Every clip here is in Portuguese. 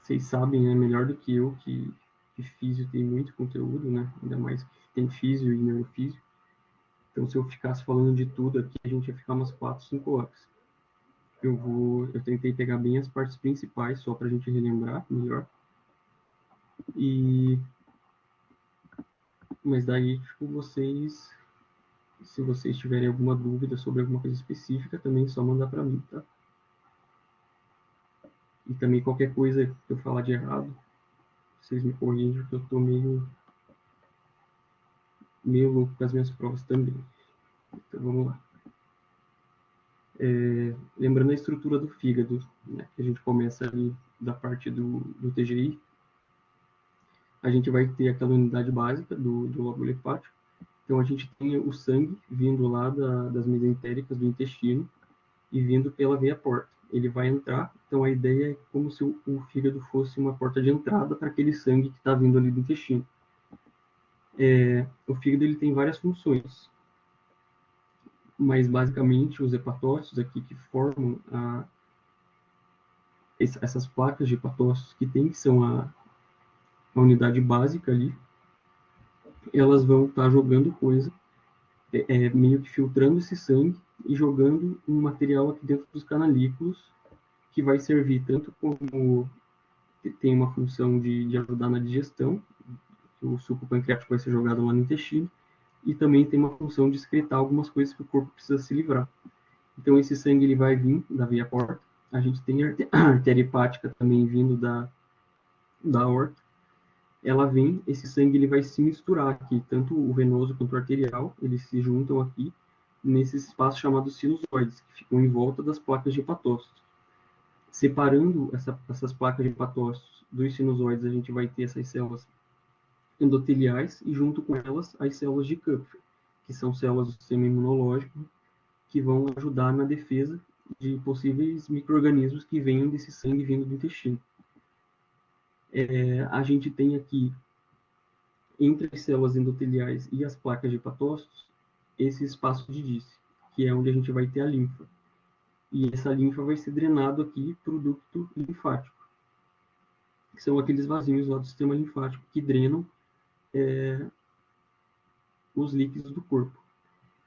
Vocês sabem, né, melhor do que eu, que físio tem muito conteúdo, né? Ainda mais que tem físio e neurofísio. Então, se eu ficasse falando de tudo aqui, a gente ia ficar umas 4, 5 horas. Eu tentei pegar bem as partes principais, só para a gente relembrar melhor. Mas daí, tipo, se vocês tiverem alguma dúvida sobre alguma coisa específica, também é só mandar para mim, tá? E também qualquer coisa que eu falar de errado, vocês me corrigem, porque eu tô meio louco com as minhas provas também. Então, vamos lá. Lembrando a estrutura do fígado, né, que a gente começa ali da parte do TGI, a gente vai ter aquela unidade básica do lóbulo hepático. Então, a gente tem o sangue vindo lá das mesentéricas do intestino e vindo pela veia porta. Ele vai entrar, então a ideia é como se o fígado fosse uma porta de entrada para aquele sangue que está vindo ali do intestino. O fígado ele tem várias funções, mas basicamente os hepatócitos aqui que formam essas placas de hepatócitos que tem, que são a unidade básica ali, elas vão estar jogando coisa, meio que filtrando esse sangue e jogando um material aqui dentro dos canalículos, que vai servir tanto como tem uma função de ajudar na digestão, o suco pancreático vai ser jogado lá no intestino, e também tem uma função de excretar algumas coisas que o corpo precisa se livrar. Então, esse sangue ele vai vir da veia porta, a gente tem a artéria hepática também vindo da aorta, ela vem, esse sangue ele vai se misturar aqui, tanto o venoso quanto o arterial, eles se juntam aqui, nesses espaços chamados sinusoides, que ficam em volta das placas de hepatócitos. Separando essas placas de hepatócitos dos sinusoides, a gente vai ter essas células endoteliais e, junto com elas, as células de Kupffer, que são células do sistema imunológico, que vão ajudar na defesa de possíveis micro-organismos que venham desse sangue vindo do intestino. A gente tem aqui, entre as células endoteliais e as placas de hepatócitos, esse espaço de Disse, que é onde a gente vai ter a linfa. E essa linfa vai ser drenado aqui para o ducto linfático, que são aqueles vasinhos lá do sistema linfático que drenam os líquidos do corpo.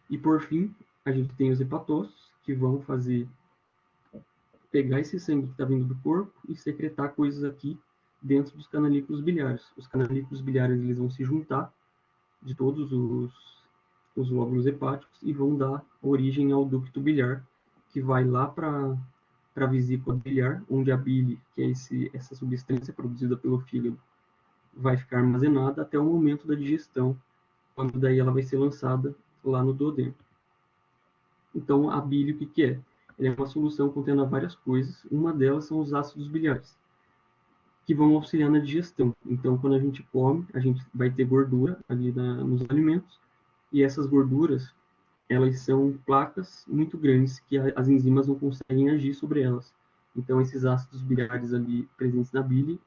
E por fim, a gente tem os hepatócitos, que vão pegar esse sangue que está vindo do corpo e secretar coisas aqui dentro dos canalículos biliares. Os canalículos biliares eles vão se juntar de todos os lóbulos hepáticos e vão dar origem ao ducto biliar, que vai lá para a vesícula biliar, onde a bile, que é essa substância produzida pelo fígado, vai ficar armazenada até o momento da digestão, quando daí ela vai ser lançada lá no duodeno. Então, a bile, o que é? Ela é uma solução contendo várias coisas. Uma delas são os ácidos biliares, que vão auxiliar na digestão. Então, quando a gente come, a gente vai ter gordura ali nos alimentos, e essas gorduras, elas são placas muito grandes que as enzimas não conseguem agir sobre elas. Então, esses ácidos biliares ali presentes na bile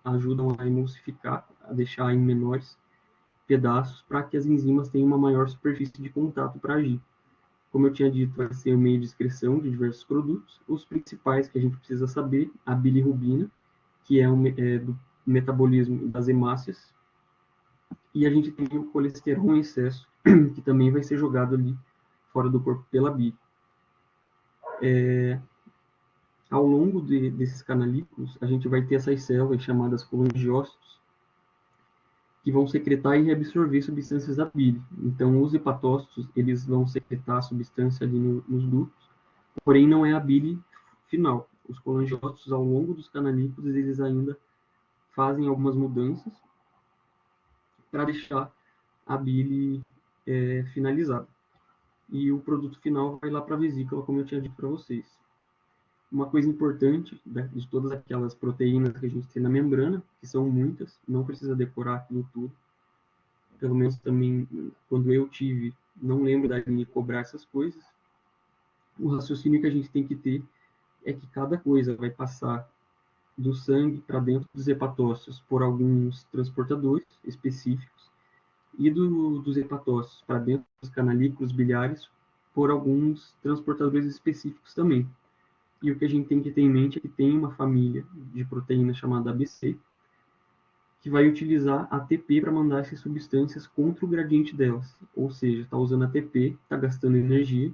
ajudam a emulsificar, a deixar em menores pedaços, para que as enzimas tenham uma maior superfície de contato para agir. Como eu tinha dito, vai ser o meio de excreção de diversos produtos. Os principais que a gente precisa saber, a bilirrubina, que é do metabolismo das hemácias, e a gente tem o colesterol em excesso, que também vai ser jogado ali fora do corpo pela bile. Ao longo desses canalículos, a gente vai ter essas células chamadas colangiócitos, que vão secretar e reabsorver substâncias da bile. Então, os hepatócitos, eles vão secretar a substância ali nos ductos, porém não é a bile final. Os colangiócitos, ao longo dos canalículos, eles ainda fazem algumas mudanças para deixar a bile finalizada. E o produto final vai lá para a vesícula, como eu tinha dito para vocês. Uma coisa importante de todas aquelas proteínas que a gente tem na membrana, que são muitas, não precisa decorar aquilo tudo. Pelo menos também, quando eu tive, não lembro da linha cobrar essas coisas. O raciocínio que a gente tem que ter é que cada coisa vai passar do sangue para dentro dos hepatócitos por alguns transportadores específicos e dos hepatócitos para dentro dos canalículos biliares por alguns transportadores específicos também. E o que a gente tem que ter em mente é que tem uma família de proteínas chamada ABC, que vai utilizar ATP para mandar essas substâncias contra o gradiente delas. Ou seja, está usando ATP, está gastando energia.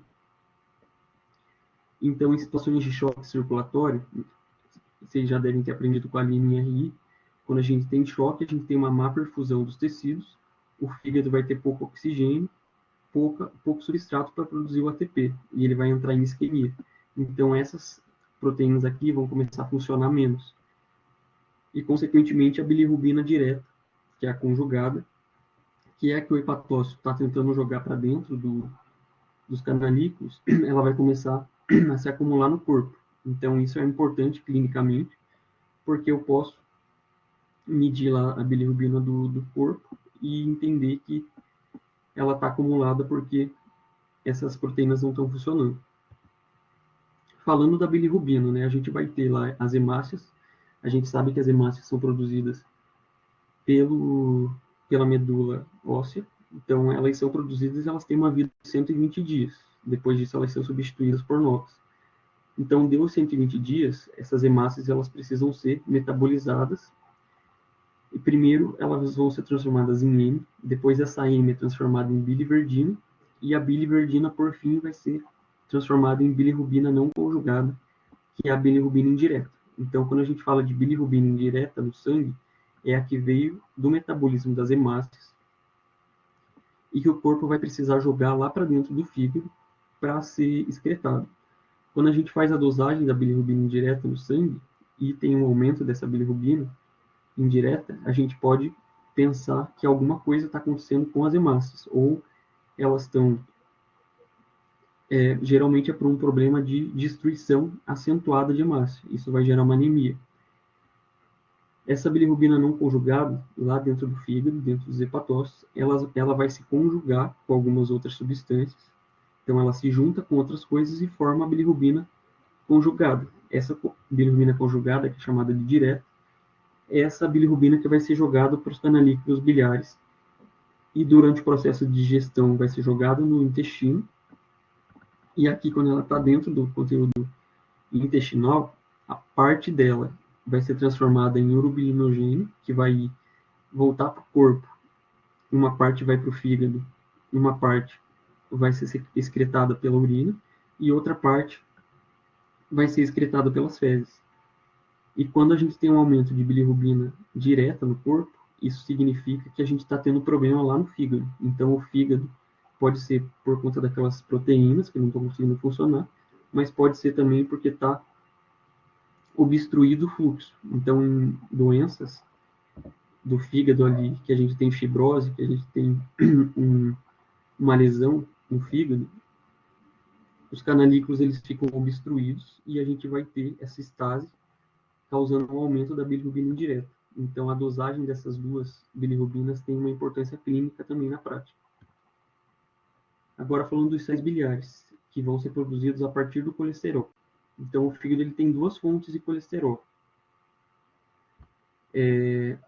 Então, em situações de choque circulatório, vocês já devem ter aprendido com a linha em RI, quando a gente tem choque, a gente tem uma má perfusão dos tecidos, o fígado vai ter pouco oxigênio, pouco substrato para produzir o ATP, e ele vai entrar em isquemia. Então, essas proteínas aqui vão começar a funcionar menos. E, consequentemente, a bilirrubina direta, que é a conjugada, que é a que o hepatócito está tentando jogar para dentro dos canalículos, ela vai começar a se acumular no corpo. Então, isso é importante clinicamente, porque eu posso medir lá a bilirrubina do corpo e entender que ela está acumulada porque essas proteínas não estão funcionando. Falando da bilirrubina, né, a gente vai ter lá as hemácias. A gente sabe que as hemácias são produzidas pela medula óssea. Então, elas são produzidas e elas têm uma vida de 120 dias. Depois disso, elas são substituídas por novas. Então, deu 120 dias, essas hemácias elas precisam ser metabolizadas. E primeiro, elas vão ser transformadas em M. Depois, essa M é transformada em biliverdina. E a biliverdina, por fim, vai ser transformada em bilirrubina não conjugada, que é a bilirrubina indireta. Então, quando a gente fala de bilirrubina indireta no sangue, é a que veio do metabolismo das hemácias e que o corpo vai precisar jogar lá para dentro do fígado para ser excretado. Quando a gente faz a dosagem da bilirrubina indireta no sangue e tem um aumento dessa bilirrubina indireta, a gente pode pensar que alguma coisa está acontecendo com as hemácias, ou elas estão geralmente é por um problema de destruição acentuada de hemácia. Isso vai gerar uma anemia. Essa bilirrubina não conjugada, lá dentro do fígado, dentro dos hepatócitos, ela vai se conjugar com algumas outras substâncias. Então, ela se junta com outras coisas e forma a bilirrubina conjugada. Essa bilirrubina conjugada, que é chamada de direta, é essa bilirrubina que vai ser jogada para os canalículos biliares. E durante o processo de digestão vai ser jogada no intestino. E aqui, quando ela está dentro do conteúdo intestinal, a parte dela vai ser transformada em urobilinogênio, que vai voltar para o corpo. Uma parte vai para o fígado, uma parte vai ser excretada pela urina e outra parte vai ser excretada pelas fezes. E quando a gente tem um aumento de bilirrubina direta no corpo, isso significa que a gente está tendo problema lá no fígado. Então, o fígado pode ser por conta daquelas proteínas que não estão conseguindo funcionar, mas pode ser também porque está obstruído o fluxo. Então, em doenças do fígado ali, que a gente tem fibrose, que a gente tem uma lesão no fígado, os canalículos eles ficam obstruídos e a gente vai ter essa estase causando um aumento da bilirrubina indireta. Então, a dosagem dessas duas bilirrubinas tem uma importância clínica também na prática. Agora, falando dos sais biliares, que vão ser produzidos a partir do colesterol. Então, o fígado ele tem duas fontes de colesterol.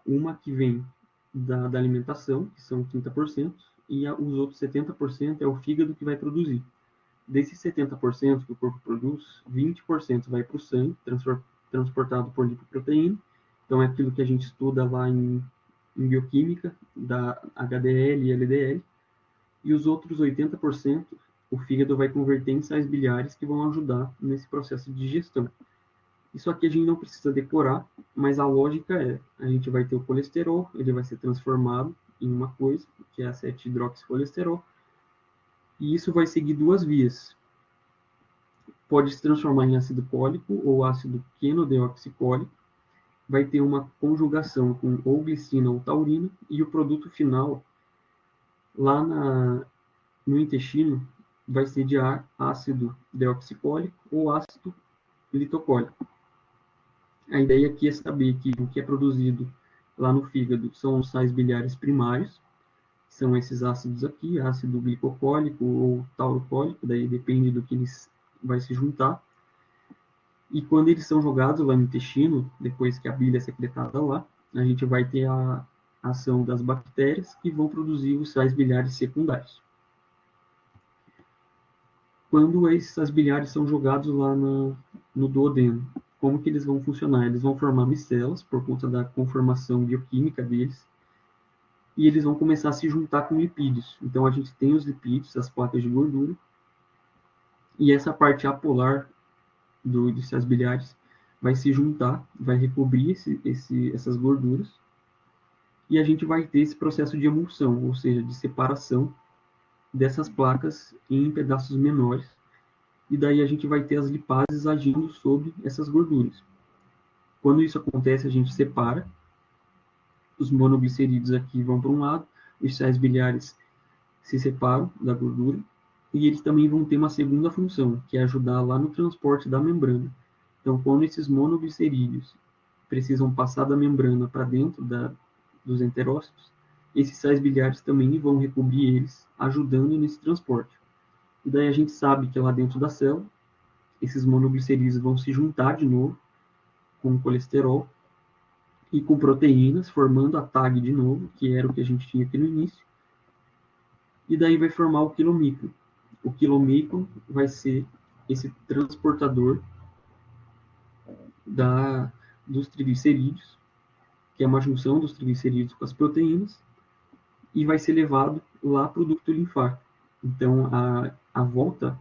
Uma que vem da alimentação, que são 30%, e os outros 70% é o fígado que vai produzir. Desses 70% que o corpo produz, 20% vai para o sangue, transportado por lipoproteína. Então, é aquilo que a gente estuda lá em bioquímica, da HDL e LDL. E os outros 80%, o fígado vai converter em sais biliares que vão ajudar nesse processo de digestão. Isso aqui a gente não precisa decorar, mas a lógica é, a gente vai ter o colesterol, ele vai ser transformado em uma coisa, que é a 7-hidroxicolesterol, e isso vai seguir duas vias. Pode se transformar em ácido cólico ou ácido quenodeoxicólico, vai ter uma conjugação com ou glicina ou taurina, e o produto final, lá no intestino, vai ser de ácido deoxicólico ou ácido litocólico. A ideia aqui é saber que o que é produzido lá no fígado são os sais biliares primários, que são esses ácidos aqui, ácido glicocólico ou taurocólico, daí depende do que eles vai se juntar. E quando eles são jogados lá no intestino, depois que a bile é secretada lá, a gente vai ter a ação das bactérias que vão produzir os sais biliares secundários. quando essas bilhares são jogados lá no duodeno. Como que eles vão funcionar? Eles vão formar micelas por conta da conformação bioquímica deles, e eles vão começar a se juntar com lipídios. Então a gente tem os lipídios, as placas de gordura, e essa parte apolar dessas bilhares vai se juntar, vai recobrir essas gorduras, e a gente vai ter esse processo de emulsão, ou seja, de separação dessas placas em pedaços menores, e daí a gente vai ter as lipases agindo sobre essas gorduras. Quando isso acontece, a gente separa, os monoglicerídeos aqui vão para um lado, os sais biliares se separam da gordura, e eles também vão ter uma segunda função, que é ajudar lá no transporte da membrana. Então, quando esses monoglicerídeos precisam passar da membrana para dentro dos enterócitos, esses sais biliares também vão recobrir eles, ajudando nesse transporte. E daí a gente sabe que lá dentro da célula, esses monoglicerídeos vão se juntar de novo com o colesterol e com proteínas, formando a TAG de novo, que era o que a gente tinha aqui no início. E daí vai formar o quilomicron. O quilomicron vai ser esse transportador dos triglicerídeos, que é uma junção dos triglicerídeos com as proteínas, e vai ser levado lá para o ducto linfático. Então, a volta,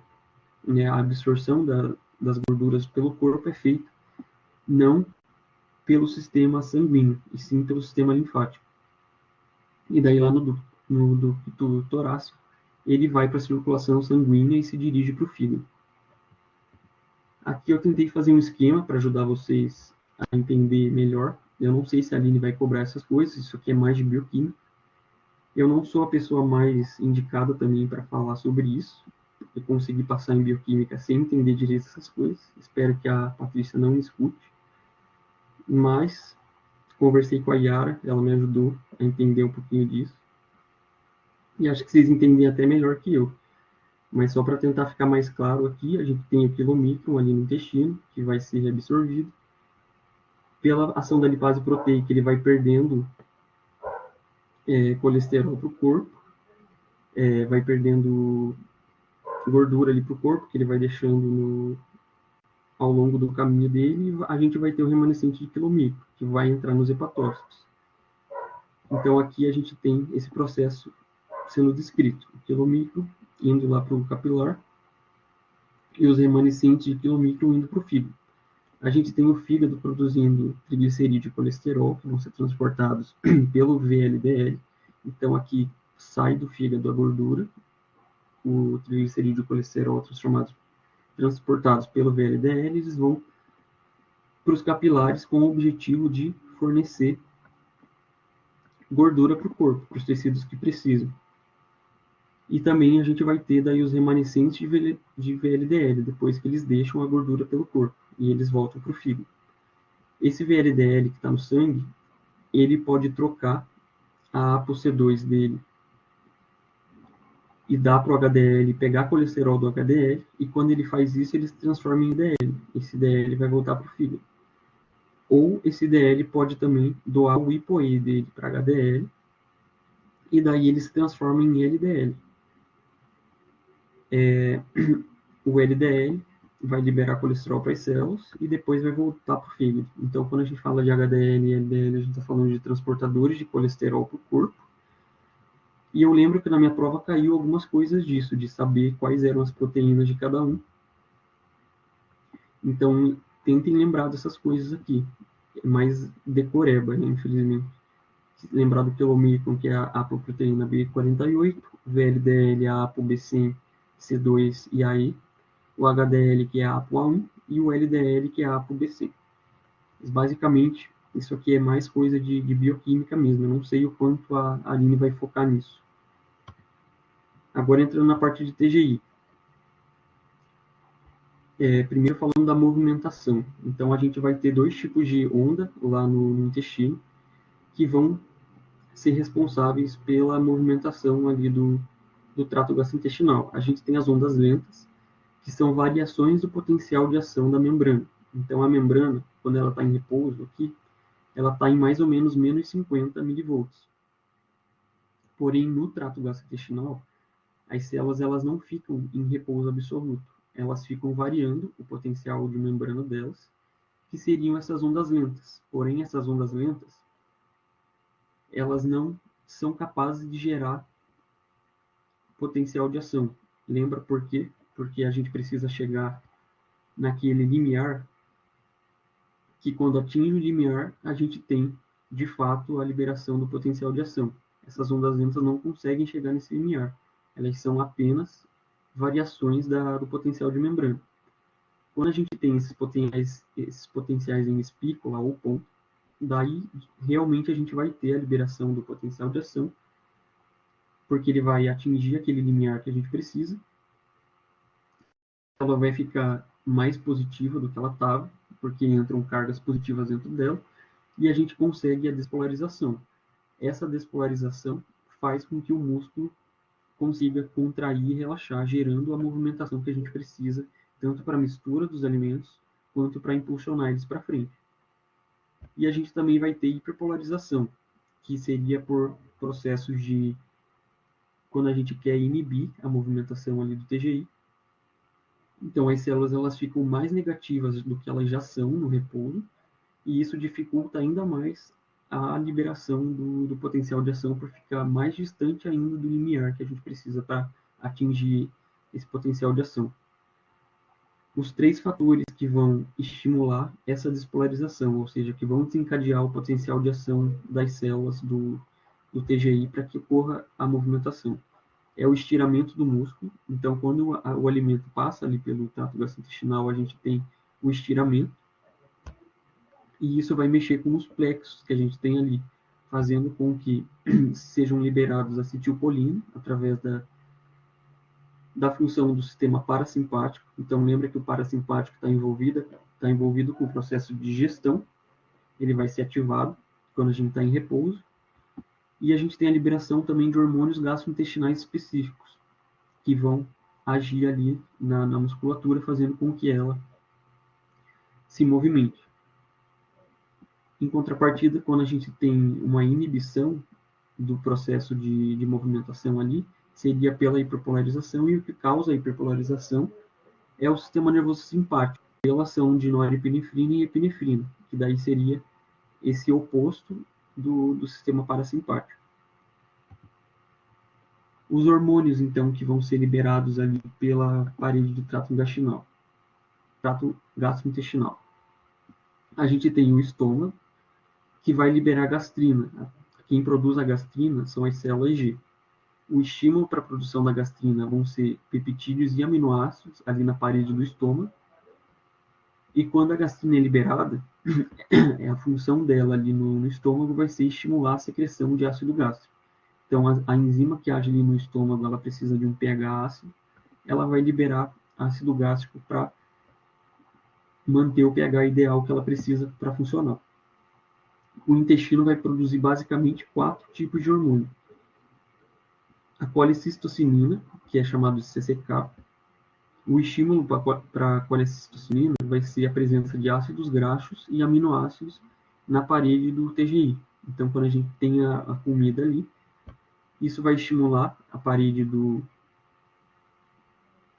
né, a absorção das gorduras pelo corpo é feita não pelo sistema sanguíneo, e sim pelo sistema linfático. E daí lá no ducto torácico, ele vai para a circulação sanguínea e se dirige para o fígado. Aqui eu tentei fazer um esquema para ajudar vocês a entender melhor. Eu não sei se a Aline vai cobrar essas coisas, isso aqui é mais de bioquímica. Eu não sou a pessoa mais indicada também para falar sobre isso. Eu consegui passar em bioquímica sem entender direito essas coisas. Espero que a Patrícia não me escute. Mas conversei com a Yara, ela me ajudou a entender um pouquinho disso. E acho que vocês entendem até melhor que eu. Mas só para tentar ficar mais claro aqui, a gente tem o quilomicron ali no intestino, que vai ser reabsorvido. Pela ação da lipase proteica, ele vai perdendo colesterol para o corpo, vai perdendo gordura ali para o corpo, que ele vai deixando ao longo do caminho dele, e a gente vai ter o remanescente de quilomicron, que vai entrar nos hepatócitos. Então aqui a gente tem esse processo sendo descrito, o quilomicron indo lá para o capilar, e os remanescentes de quilomicron indo para o fígado. A gente tem o fígado produzindo triglicerídeo e colesterol, que vão ser transportados pelo VLDL. Então, aqui sai do fígado a gordura, o triglicerídeo e o colesterol transportados pelo VLDL, eles vão para os capilares com o objetivo de fornecer gordura para o corpo, para os tecidos que precisam. E também a gente vai ter daí os remanescentes de VLDL, depois que eles deixam a gordura pelo corpo, e eles voltam para o fígado. Esse VLDL que está no sangue, ele pode trocar a ApoC2 dele e dar para o HDL, pegar colesterol do HDL, e quando ele faz isso, ele se transforma em DL. Esse DL vai voltar para o fígado. Ou esse DL pode também doar o IpoE dele para HDL, e daí ele se transforma em LDL. O LDL vai liberar colesterol para as células e depois vai voltar para o fígado. Então, quando a gente fala de HDL e LDL, a gente está falando de transportadores de colesterol para o corpo. E eu lembro que na minha prova caiu algumas coisas disso, de saber quais eram as proteínas de cada um. Então, tentem lembrar dessas coisas aqui. É mais decoreba, né, infelizmente. Lembrar do quilomicron, que é a apoproteína B48, o VLDL, a ApoB100, C2 e AE, o HDL, que é a ApoA1, e o LDL, que é a ApoB100. Mas, basicamente, isso aqui é mais coisa de bioquímica mesmo. Eu não sei o quanto a Aline vai focar nisso. Agora, entrando na parte de TGI. Primeiro falando da movimentação. Então, a gente vai ter dois tipos de onda lá no intestino, que vão ser responsáveis pela movimentação ali do trato gastrointestinal. A gente tem as ondas lentas, que são variações do potencial de ação da membrana. Então, a membrana, quando ela está em repouso aqui, ela está em mais ou menos menos 50 milivolts. Porém, no trato gastrointestinal, as células elas não ficam em repouso absoluto, elas ficam variando o potencial de membrana delas, que seriam essas ondas lentas. Porém, essas ondas lentas, elas não são capazes de gerar potencial de ação. Lembra por quê? Porque a gente precisa chegar naquele limiar, que quando atinge o limiar, a gente tem, de fato, a liberação do potencial de ação. Essas ondas lentas não conseguem chegar nesse limiar. Elas são apenas variações do potencial de membrana. Quando a gente tem esses potenciais em espícula ou ponto, daí realmente a gente vai ter a liberação do potencial de ação, porque ele vai atingir aquele limiar que a gente precisa, ela vai ficar mais positiva do que ela estava, porque entram cargas positivas dentro dela, e a gente consegue a despolarização. Essa despolarização faz com que o músculo consiga contrair e relaxar, gerando a movimentação que a gente precisa, tanto para a mistura dos alimentos, quanto para impulsionar eles para frente. E a gente também vai ter hiperpolarização, que seria por processos de quando a gente quer inibir a movimentação ali do TGI. Então, as células elas ficam mais negativas do que elas já são no repouso, e isso dificulta ainda mais a liberação do potencial de ação por ficar mais distante ainda do limiar que a gente precisa para atingir esse potencial de ação. Os três fatores que vão estimular essa despolarização, ou seja, que vão desencadear o potencial de ação das células do TGI para que ocorra a movimentação. É o estiramento do músculo. Então, quando o alimento passa ali pelo trato gastrointestinal, a gente tem o estiramento, e isso vai mexer com os plexos que a gente tem ali, fazendo com que sejam liberados acetilcolina através da função do sistema parasimpático. Então, lembra que o parasimpático está envolvido com o processo de digestão, ele vai ser ativado quando a gente está em repouso, e a gente tem a liberação também de hormônios gastrointestinais específicos, que vão agir ali na musculatura, fazendo com que ela se movimente. Em contrapartida, quando a gente tem uma inibição do processo de movimentação ali, seria pela hiperpolarização, e o que causa a hiperpolarização é o sistema nervoso simpático, pela ação de norepinefrina e epinefrina, que daí seria esse oposto do sistema parasimpático. Os hormônios, então, que vão ser liberados ali pela parede do trato gastrointestinal. A gente tem o estômago, que vai liberar gastrina. Quem produz a gastrina são as células G. O estímulo para a produção da gastrina vão ser peptídeos e aminoácidos ali na parede do estômago. E quando a gastrina é liberada, a função dela ali no estômago vai ser estimular a secreção de ácido gástrico. Então, a enzima que age ali no estômago, ela precisa de um pH ácido, ela vai liberar ácido gástrico para manter o pH ideal que ela precisa para funcionar. O intestino vai produzir basicamente 4 tipos de hormônio. A colicistocinina, que é chamado de CCK. O estímulo para a colicistocinina vai ser a presença de ácidos graxos e aminoácidos na parede do TGI. Então, quando a gente tem a comida ali, isso vai estimular a parede do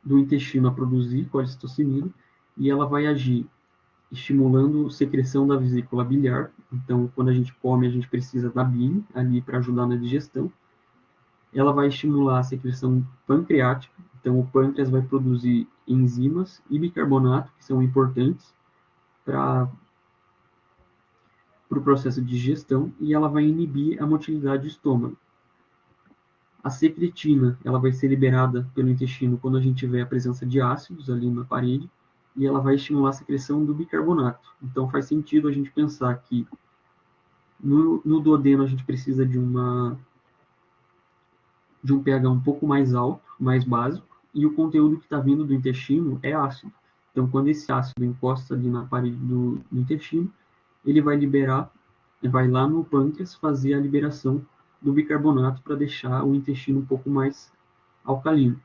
intestino a produzir colicistocinina, e ela vai agir estimulando a secreção da vesícula biliar. Então, quando a gente come, a gente precisa da bile ali para ajudar na digestão. Ela vai estimular a secreção pancreática. Então, o pâncreas vai produzir enzimas e bicarbonato, que são importantes para o processo de digestão, e ela vai inibir a motilidade do estômago. A secretina, ela vai ser liberada pelo intestino quando a gente tiver a presença de ácidos ali na parede, e ela vai estimular a secreção do bicarbonato. Então, faz sentido a gente pensar que no duodeno a gente precisa de um pH um pouco mais alto, mais básico, e o conteúdo que está vindo do intestino é ácido. Então, quando esse ácido encosta ali na parede do intestino, ele vai lá no pâncreas fazer a liberação do bicarbonato para deixar o intestino um pouco mais alcalino.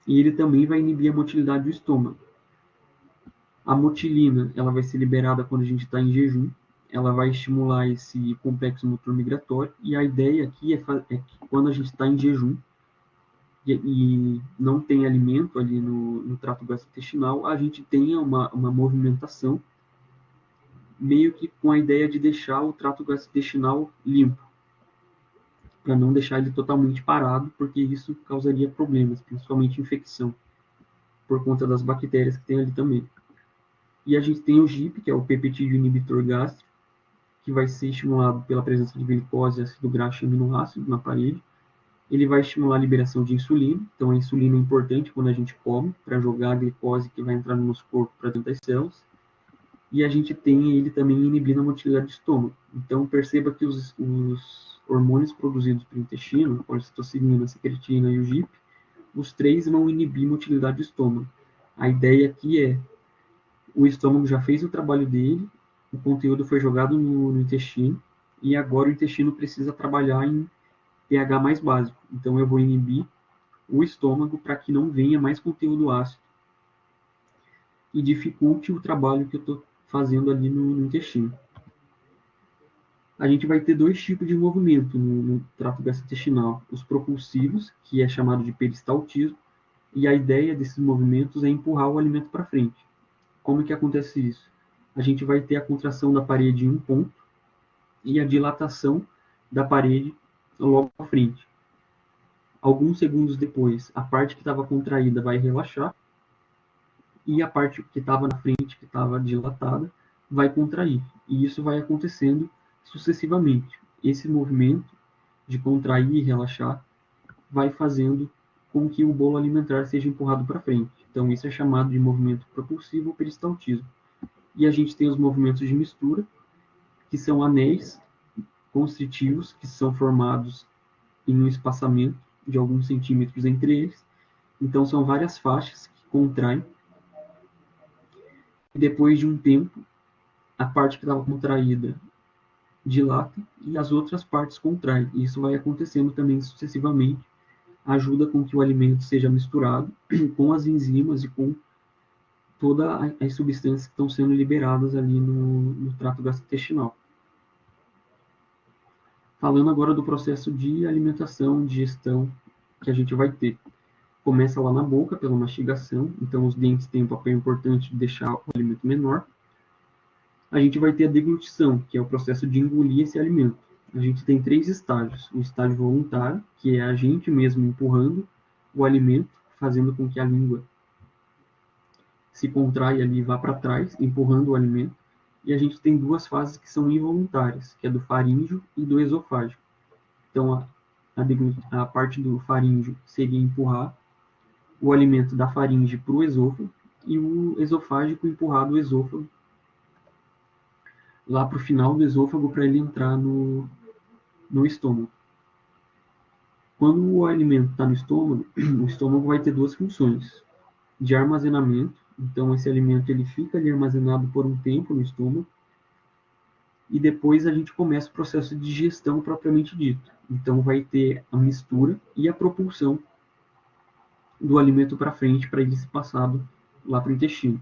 E ele também vai inibir a motilidade do estômago. A motilina, ela vai ser liberada quando a gente está em jejum, ela vai estimular esse complexo motor migratório, e a ideia aqui é que quando a gente está em jejum, e não tem alimento ali no trato gastrointestinal, a gente tenha uma movimentação meio que com a ideia de deixar o trato gastrointestinal limpo, para não deixar ele totalmente parado, porque isso causaria problemas, principalmente infecção, por conta das bactérias que tem ali também. E a gente tem o GIP, que é o peptídeo inibitor gástrico, que vai ser estimulado pela presença de glicose, ácido graxo e aminoácido na parede. Ele vai estimular a liberação de insulina, então a insulina é importante quando a gente come, para jogar a glicose que vai entrar no nosso corpo para dentro das células. E a gente tem ele também inibindo a motilidade do estômago. Então perceba que os hormônios produzidos pelo intestino, a ocitocina, a secretina e o GIP, os três vão inibir a motilidade do estômago. A ideia aqui é, o estômago já fez o trabalho dele, o conteúdo foi jogado no intestino, e agora o intestino precisa trabalhar em pH mais básico. Então eu vou inibir o estômago para que não venha mais conteúdo ácido e dificulte o trabalho que eu estou fazendo ali no intestino. A gente vai ter dois tipos de movimento no trato gastrointestinal. Os propulsivos, que é chamado de peristaltismo, e a ideia desses movimentos é empurrar o alimento para frente. Como que acontece isso? A gente vai ter a contração da parede em um ponto e a dilatação da parede logo à frente. Alguns segundos depois, a parte que estava contraída vai relaxar e a parte que estava na frente, que estava dilatada, vai contrair. E isso vai acontecendo sucessivamente. Esse movimento de contrair e relaxar vai fazendo com que o bolo alimentar seja empurrado para frente. Então, isso é chamado de movimento propulsivo ou peristaltismo. E a gente tem os movimentos de mistura, que são anéis constritivos, que são formados em um espaçamento de alguns centímetros entre eles. Então, são várias faixas que contraem. E depois de um tempo, a parte que estava contraída dilata e as outras partes contraem. E isso vai acontecendo também sucessivamente, ajuda com que o alimento seja misturado com as enzimas e com todas as substâncias que estão sendo liberadas ali no trato gastrointestinal. Falando agora do processo de alimentação, digestão que a gente vai ter. Começa lá na boca, pela mastigação, então os dentes têm um papel importante de deixar o alimento menor. A gente vai ter a deglutição, que é o processo de engolir esse alimento. A gente tem 3 estágios. O estágio voluntário, que é a gente mesmo empurrando o alimento, fazendo com que a língua se contrai ali e vá para trás, empurrando o alimento. E a gente tem 2 fases que são involuntárias, que é do faríngeo e do esofágico. Então, a parte do faríngeo seria empurrar o alimento da faringe para o esôfago e o esofágico empurrar do esôfago lá para o final do esôfago para ele entrar no estômago. Quando o alimento está no estômago, o estômago vai ter 2 funções: de armazenamento, então esse alimento ele fica ali armazenado por um tempo no estômago, e depois a gente começa o processo de digestão propriamente dito. Então vai ter a mistura e a propulsão do alimento para frente para ele ser passado lá para o intestino.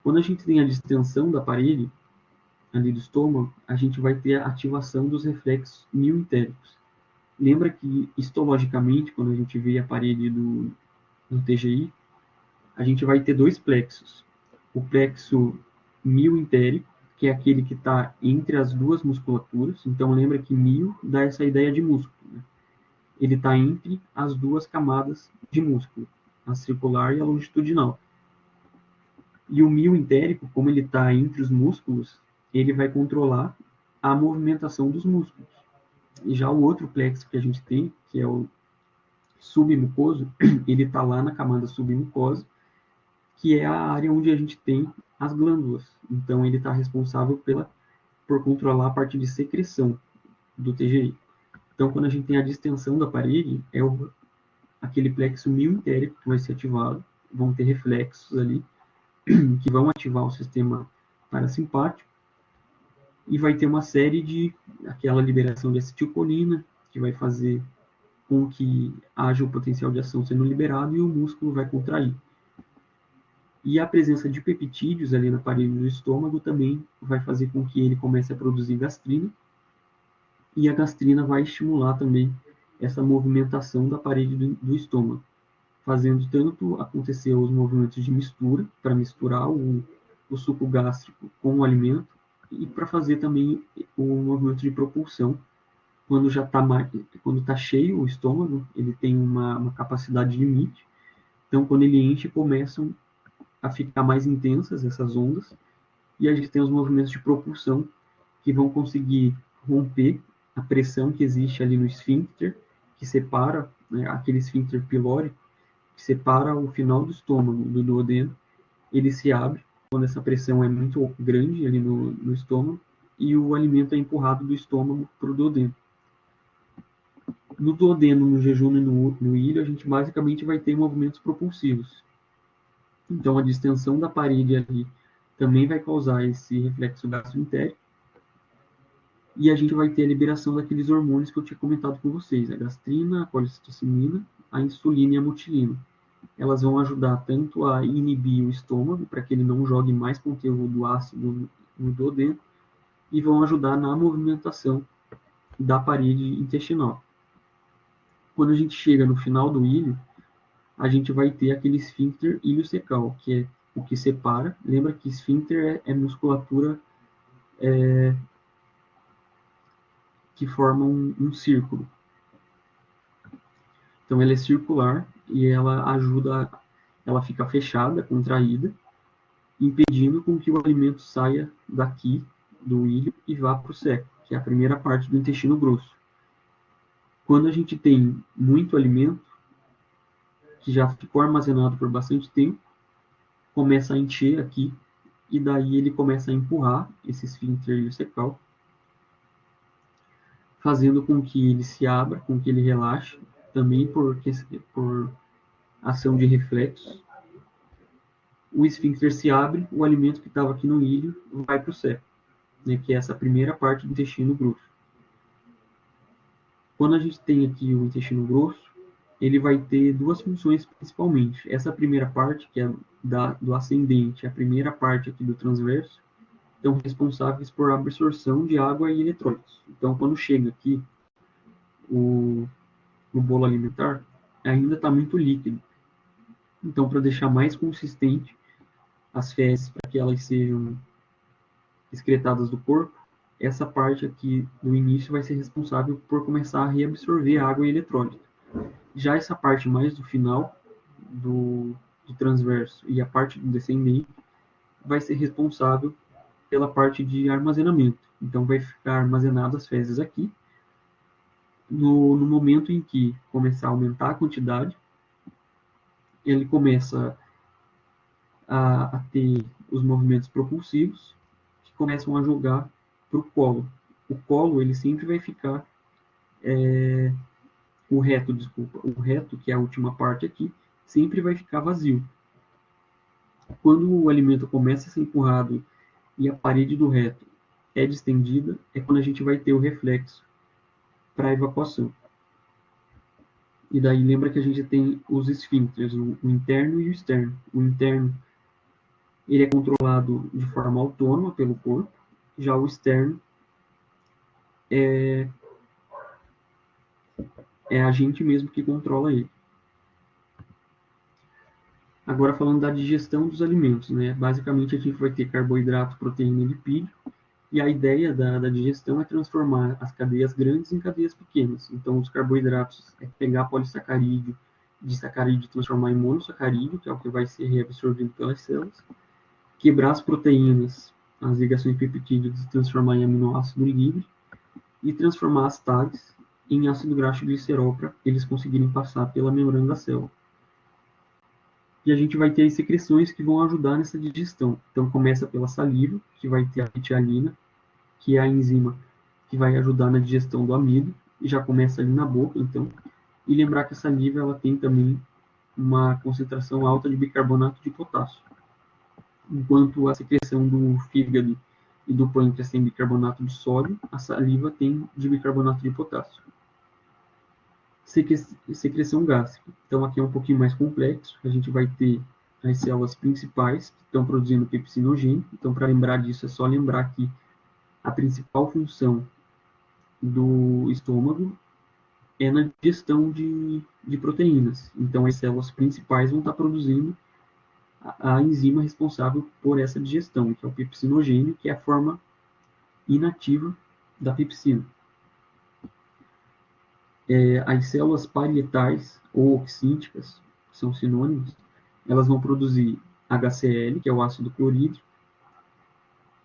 Quando a gente tem a distensão da parede ali do estômago, a gente vai ter a ativação dos reflexos mioentéricos. Lembra que histologicamente, quando a gente vê a parede do TGI, a gente vai ter 2 plexos. O plexo mioentérico, que é aquele que está entre as 2 musculaturas. Então lembra que mio dá essa ideia de músculo, né? Ele está entre as 2 camadas de músculo, a circular e a longitudinal. E o mioentérico, como ele está entre os músculos, ele vai controlar a movimentação dos músculos. E já o outro plexo que a gente tem, que é o submucoso, ele está lá na camada submucosa, que é a área onde a gente tem as glândulas. Então, ele está responsável por controlar a parte de secreção do TGI. Então, quando a gente tem a distensão da parede, é aquele plexo mioentérico que vai ser ativado, vão ter reflexos ali, que vão ativar o sistema parasimpático, e vai ter uma série de aquela liberação de acetilcolina, que vai fazer com que haja o potencial de ação sendo liberado e o músculo vai contrair. E a presença de peptídeos ali na parede do estômago também vai fazer com que ele comece a produzir gastrina, e a gastrina vai estimular também essa movimentação da parede do estômago, fazendo tanto acontecer os movimentos de mistura, para misturar o suco gástrico com o alimento, e para fazer também o movimento de propulsão, quando já está quando tá cheio o estômago, ele tem uma capacidade limite, então quando ele enche, começam a ficar mais intensas essas ondas, e a gente tem os movimentos de propulsão, que vão conseguir romper a pressão que existe ali no esfíncter, que separa, né, aquele esfíncter pilórico, que separa o final do estômago do duodeno. Ele se abre quando essa pressão é muito grande ali no estômago, e o alimento é empurrado do estômago para o duodeno. No duodeno, no jejum e no ilho, a gente basicamente vai ter movimentos propulsivos. Então, a distensão da parede ali também vai causar esse reflexo gastroentérico, e a gente vai ter a liberação daqueles hormônios que eu tinha comentado com vocês, a gastrina, a colicitocinina, a insulina e a mutilina. Elas vão ajudar tanto a inibir o estômago, para que ele não jogue mais conteúdo ácido no duodeno, e vão ajudar na movimentação da parede intestinal. Quando a gente chega no final do ilho, a gente vai ter aquele esfíncter iliocecal, que é o que separa. Lembra que esfíncter é musculatura que forma um círculo. Então ela é circular e ela ajuda, ela fica fechada, contraída, impedindo com que o alimento saia daqui do ilho e vá para o seco, que é a primeira parte do intestino grosso. Quando a gente tem muito alimento, que já ficou armazenado por bastante tempo, começa a encher aqui, e daí ele começa a empurrar esse esfíncter iliocecal, fazendo com que ele se abra, com que ele relaxe, também por ação de reflexos. O esfíncter se abre, o alimento que estava aqui no ilho vai para o seco, né, que é essa primeira parte do intestino grosso. Quando a gente tem aqui o intestino grosso, ele vai ter duas funções principalmente. Essa primeira parte, que é do ascendente, a primeira parte aqui do transverso, estão responsáveis por absorção de água e eletrólitos. Então, quando chega aqui o bolo alimentar, ainda está muito líquido. Então, para deixar mais consistente as fezes, para que elas sejam excretadas do corpo, essa parte aqui do início vai ser responsável por começar a reabsorver água e eletrólito. Já essa parte mais do final, do transverso, e a parte do descendente, vai ser responsável pela parte de armazenamento. Então, vai ficar armazenadas as fezes aqui. No momento em que começar a aumentar a quantidade, ele começa a ter os movimentos propulsivos, que começam a jogar para o colo. O colo, ele sempre vai ficar, o reto, que é a última parte aqui, sempre vai ficar vazio. Quando o alimento começa a ser empurrado e a parede do reto é distendida, é quando a gente vai ter o reflexo para a evacuação. E daí lembra que a gente tem os esfíncteres, o interno e o externo. O interno, ele é controlado de forma autônoma pelo corpo, já o externo é a gente mesmo que controla ele. Agora falando da digestão dos alimentos, né? Basicamente a gente vai ter carboidrato, proteína e lipídio, e a ideia da digestão é transformar as cadeias grandes em cadeias pequenas. Então os carboidratos é pegar polissacarídeo, de sacarídeo transformar em monossacarídeo, que é o que vai ser reabsorvido pelas células, quebrar as proteínas, as ligações peptídicas, e transformar em aminoácido livre, e transformar as TAGs em ácido graxo glicerol para eles conseguirem passar pela membrana da célula. E a gente vai ter as secreções que vão ajudar nessa digestão. Então começa pela saliva, que vai ter a pitialina, que é a enzima que vai ajudar na digestão do amido, e já começa ali na boca, então. E lembrar que a saliva ela tem também uma concentração alta de bicarbonato de potássio, enquanto a secreção do fígado e do pâncreas tem bicarbonato de sódio, a saliva tem de bicarbonato de potássio. Secreção gástrica. Então aqui é um pouquinho mais complexo, a gente vai ter as células principais que estão produzindo pepsinogênio. Então, para lembrar disso, é só lembrar que a principal função do estômago é na digestão de proteínas. Então, as células principais vão estar produzindo a enzima responsável por essa digestão, que é o pepsinogênio, que é a forma inativa da pepsina. As células parietais ou oxínticas, que são sinônimos, elas vão produzir HCl, que é o ácido clorídrico,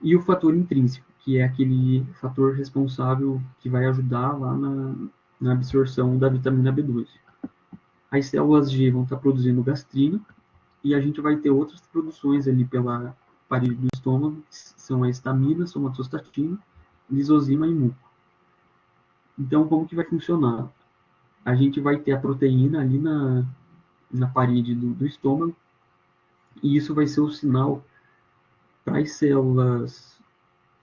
e o fator intrínseco, que é aquele fator responsável que vai ajudar lá na absorção da vitamina B12. As células G vão estar produzindo gastrina, e a gente vai ter outras produções ali pela parede do estômago, que são a histamina, somatostatina, lisozima e muco. Então, como que vai funcionar? A gente vai ter a proteína ali na parede do estômago, e isso vai ser o sinal para as células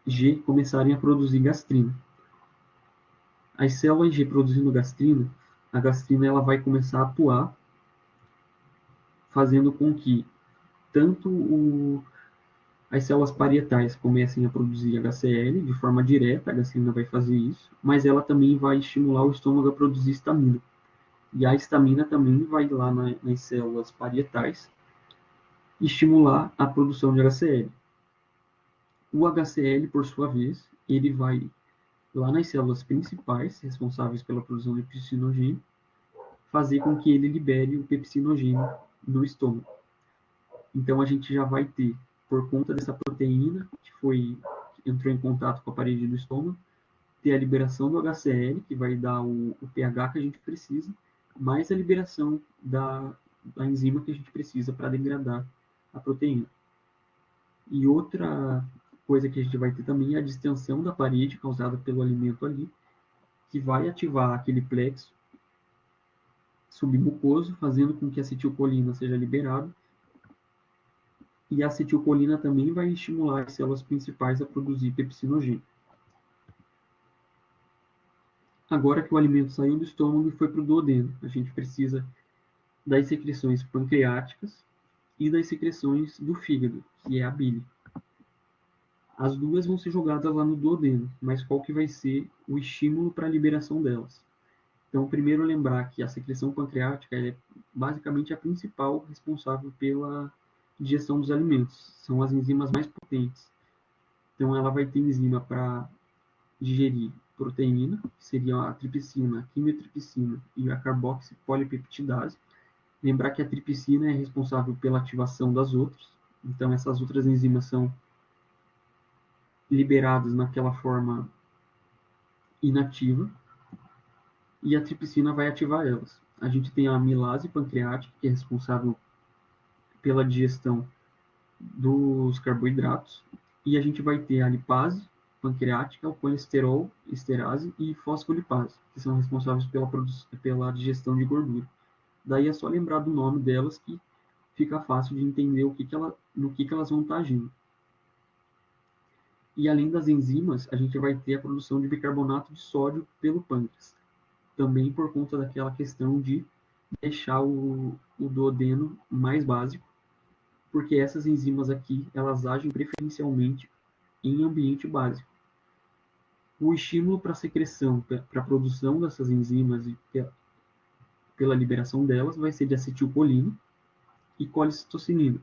G começarem a produzir gastrina. As células G produzindo gastrina, a gastrina ela vai começar a atuar, fazendo com que tanto as células parietais comecem a produzir HCl de forma direta, a gastrina vai fazer isso, mas ela também vai estimular o estômago a produzir histamina. E a histamina também vai lá nas células parietais estimular a produção de HCl. O HCl, por sua vez, ele vai lá nas células principais, responsáveis pela produção de pepsinogênio, fazer com que ele libere o pepsinogênio no estômago. Então a gente já vai ter, por conta dessa proteína que entrou em contato com a parede do estômago, ter a liberação do HCl, que vai dar o pH que a gente precisa, mais a liberação da enzima que a gente precisa para degradar a proteína. E outra coisa que a gente vai ter também é a distensão da parede causada pelo alimento ali, que vai ativar aquele plexo submucoso, fazendo com que a acetilcolina seja liberada. E a acetilcolina também vai estimular as células principais a produzir pepsinogênio. Agora que o alimento saiu do estômago e foi para o duodeno, a gente precisa das secreções pancreáticas e das secreções do fígado, que é a bile. As duas vão ser jogadas lá no duodeno, mas qual que vai ser o estímulo para a liberação delas? Então, primeiro lembrar que a secreção pancreática é basicamente a principal responsável pela digestão dos alimentos. São as enzimas mais potentes. Então, ela vai ter enzima para digerir proteína, que seria a tripsina, a quimiotripsina e a carboxipolipeptidase. Lembrar que a tripsina é responsável pela ativação das outras. Então, essas outras enzimas são liberadas naquela forma inativa, e a tripsina vai ativar elas. A gente tem a amilase pancreática, que é responsável pela digestão dos carboidratos, e a gente vai ter a lipase pancreática, o colesterol esterase e fosfolipase, que são responsáveis pela digestão de gordura. Daí é só lembrar do nome delas que fica fácil de entender no que elas vão estar agindo. E além das enzimas, a gente vai ter a produção de bicarbonato de sódio pelo pâncreas, também por conta daquela questão de deixar o duodeno mais básico, porque essas enzimas aqui, elas agem preferencialmente em ambiente básico. O estímulo para a secreção, para a produção dessas enzimas e pela liberação delas, vai ser de acetilcolina e colecistocinina.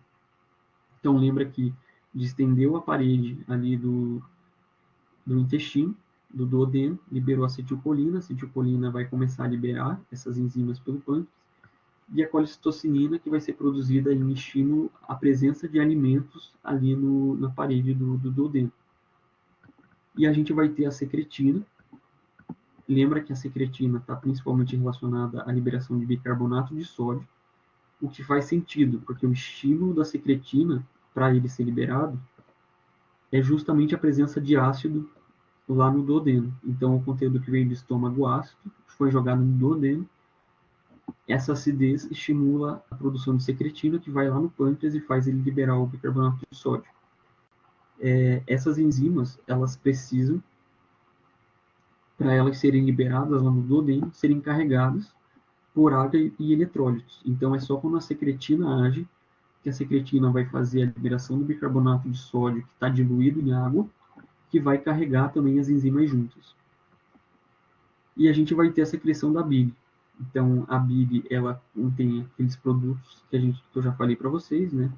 Então, lembra que distendeu a parede ali do intestino, do duodeno, liberou a acetilcolina vai começar a liberar essas enzimas pelo pâncreas, e a colecistocinina, que vai ser produzida em estímulo à presença de alimentos ali na parede do duodeno. E a gente vai ter a secretina. Lembra que a secretina está principalmente relacionada à liberação de bicarbonato de sódio, o que faz sentido, porque o estímulo da secretina, para ele ser liberado, é justamente a presença de ácido lá no duodeno. Então, o conteúdo que veio do estômago ácido foi jogado no duodeno. Essa acidez estimula a produção de secretina, que vai lá no pâncreas e faz ele liberar o bicarbonato de sódio. Essas enzimas, elas precisam, para elas serem liberadas lá no duodeno, serem carregadas por água e eletrólitos. Então, é só quando a secretina age, que a secretina vai fazer a liberação do bicarbonato de sódio, que está diluído em água, que vai carregar também as enzimas juntas. E a gente vai ter a secreção da bile. Então, a bile, ela contém aqueles produtos que eu já falei para vocês, né?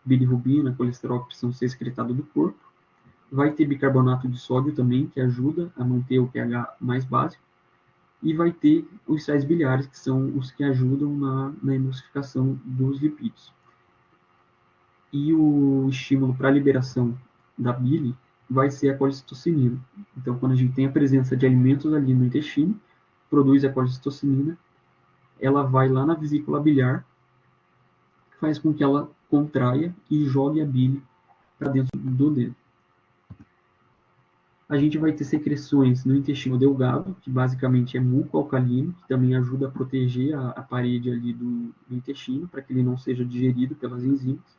Bilirrubina, colesterol que precisam ser excretados do corpo. Vai ter bicarbonato de sódio também, que ajuda a manter o pH mais básico. E vai ter os sais biliares, que são os que ajudam na emulsificação dos lipídios. E o estímulo para a liberação da bile vai ser a colecistocinina. Então, quando a gente tem a presença de alimentos ali no intestino, produz a colecistocinina, ela vai lá na vesícula biliar, faz com que ela contraia e jogue a bile para dentro do duodeno. A gente vai ter secreções no intestino delgado, que basicamente é muco alcalino, que também ajuda a proteger a parede ali do intestino, para que ele não seja digerido pelas enzimas.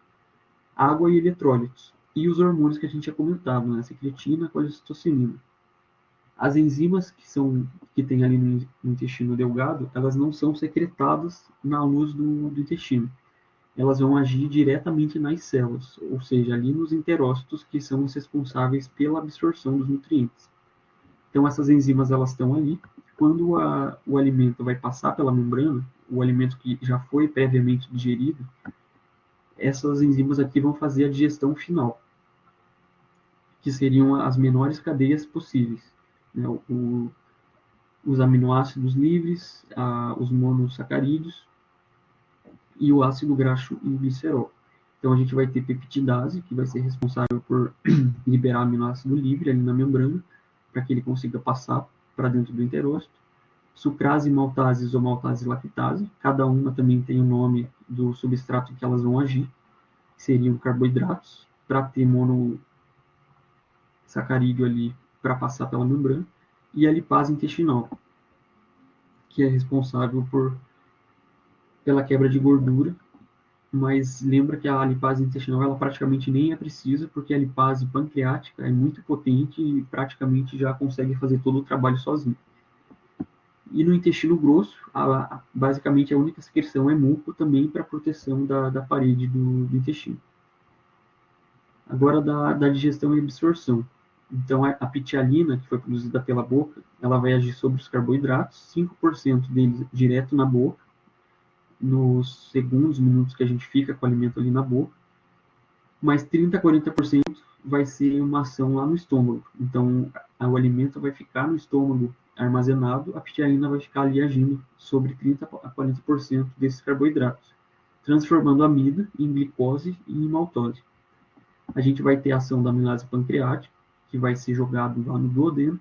Água e eletrólitos. E os hormônios que a gente tinha comentado, né? Secretina, colecistocinina. As enzimas que tem ali no intestino delgado, elas não são secretadas na luz do intestino. Elas vão agir diretamente nas células, ou seja, ali nos enterócitos, que são os responsáveis pela absorção dos nutrientes. Então, essas enzimas elas estão ali. Quando o alimento vai passar pela membrana, o alimento que já foi previamente digerido, essas enzimas aqui vão fazer a digestão final, que seriam as menores cadeias possíveis, né? Os aminoácidos livres, os monossacarídeos e o ácido graxo e glicerol. Então a gente vai ter peptidase, que vai ser responsável por liberar aminoácido livre ali na membrana, para que ele consiga passar para dentro do enterócito. Sucrase, maltase, isomaltase e lactase, cada uma também tem o nome do substrato em que elas vão agir, que seriam carboidratos, para ter monossacarídeo ali para passar pela membrana, e a lipase intestinal, que é responsável pela quebra de gordura, mas lembra que a lipase intestinal ela praticamente nem é precisa, porque a lipase pancreática é muito potente e praticamente já consegue fazer todo o trabalho sozinho. E no intestino grosso, basicamente a única secreção é muco também para proteção da parede do intestino. Agora da digestão e absorção. Então a pitialina, que foi produzida pela boca, ela vai agir sobre os carboidratos, 5% deles direto na boca, nos segundos, minutos que a gente fica com o alimento ali na boca, mas 30 a 40% vai ser uma ação lá no estômago. Então, o alimento vai ficar no estômago armazenado, a pitialina vai ficar ali agindo sobre 30 a 40% desses carboidratos, transformando a amida em glicose e em maltose. A gente vai ter a ação da amilase pancreática, que vai ser jogado lá no duodeno,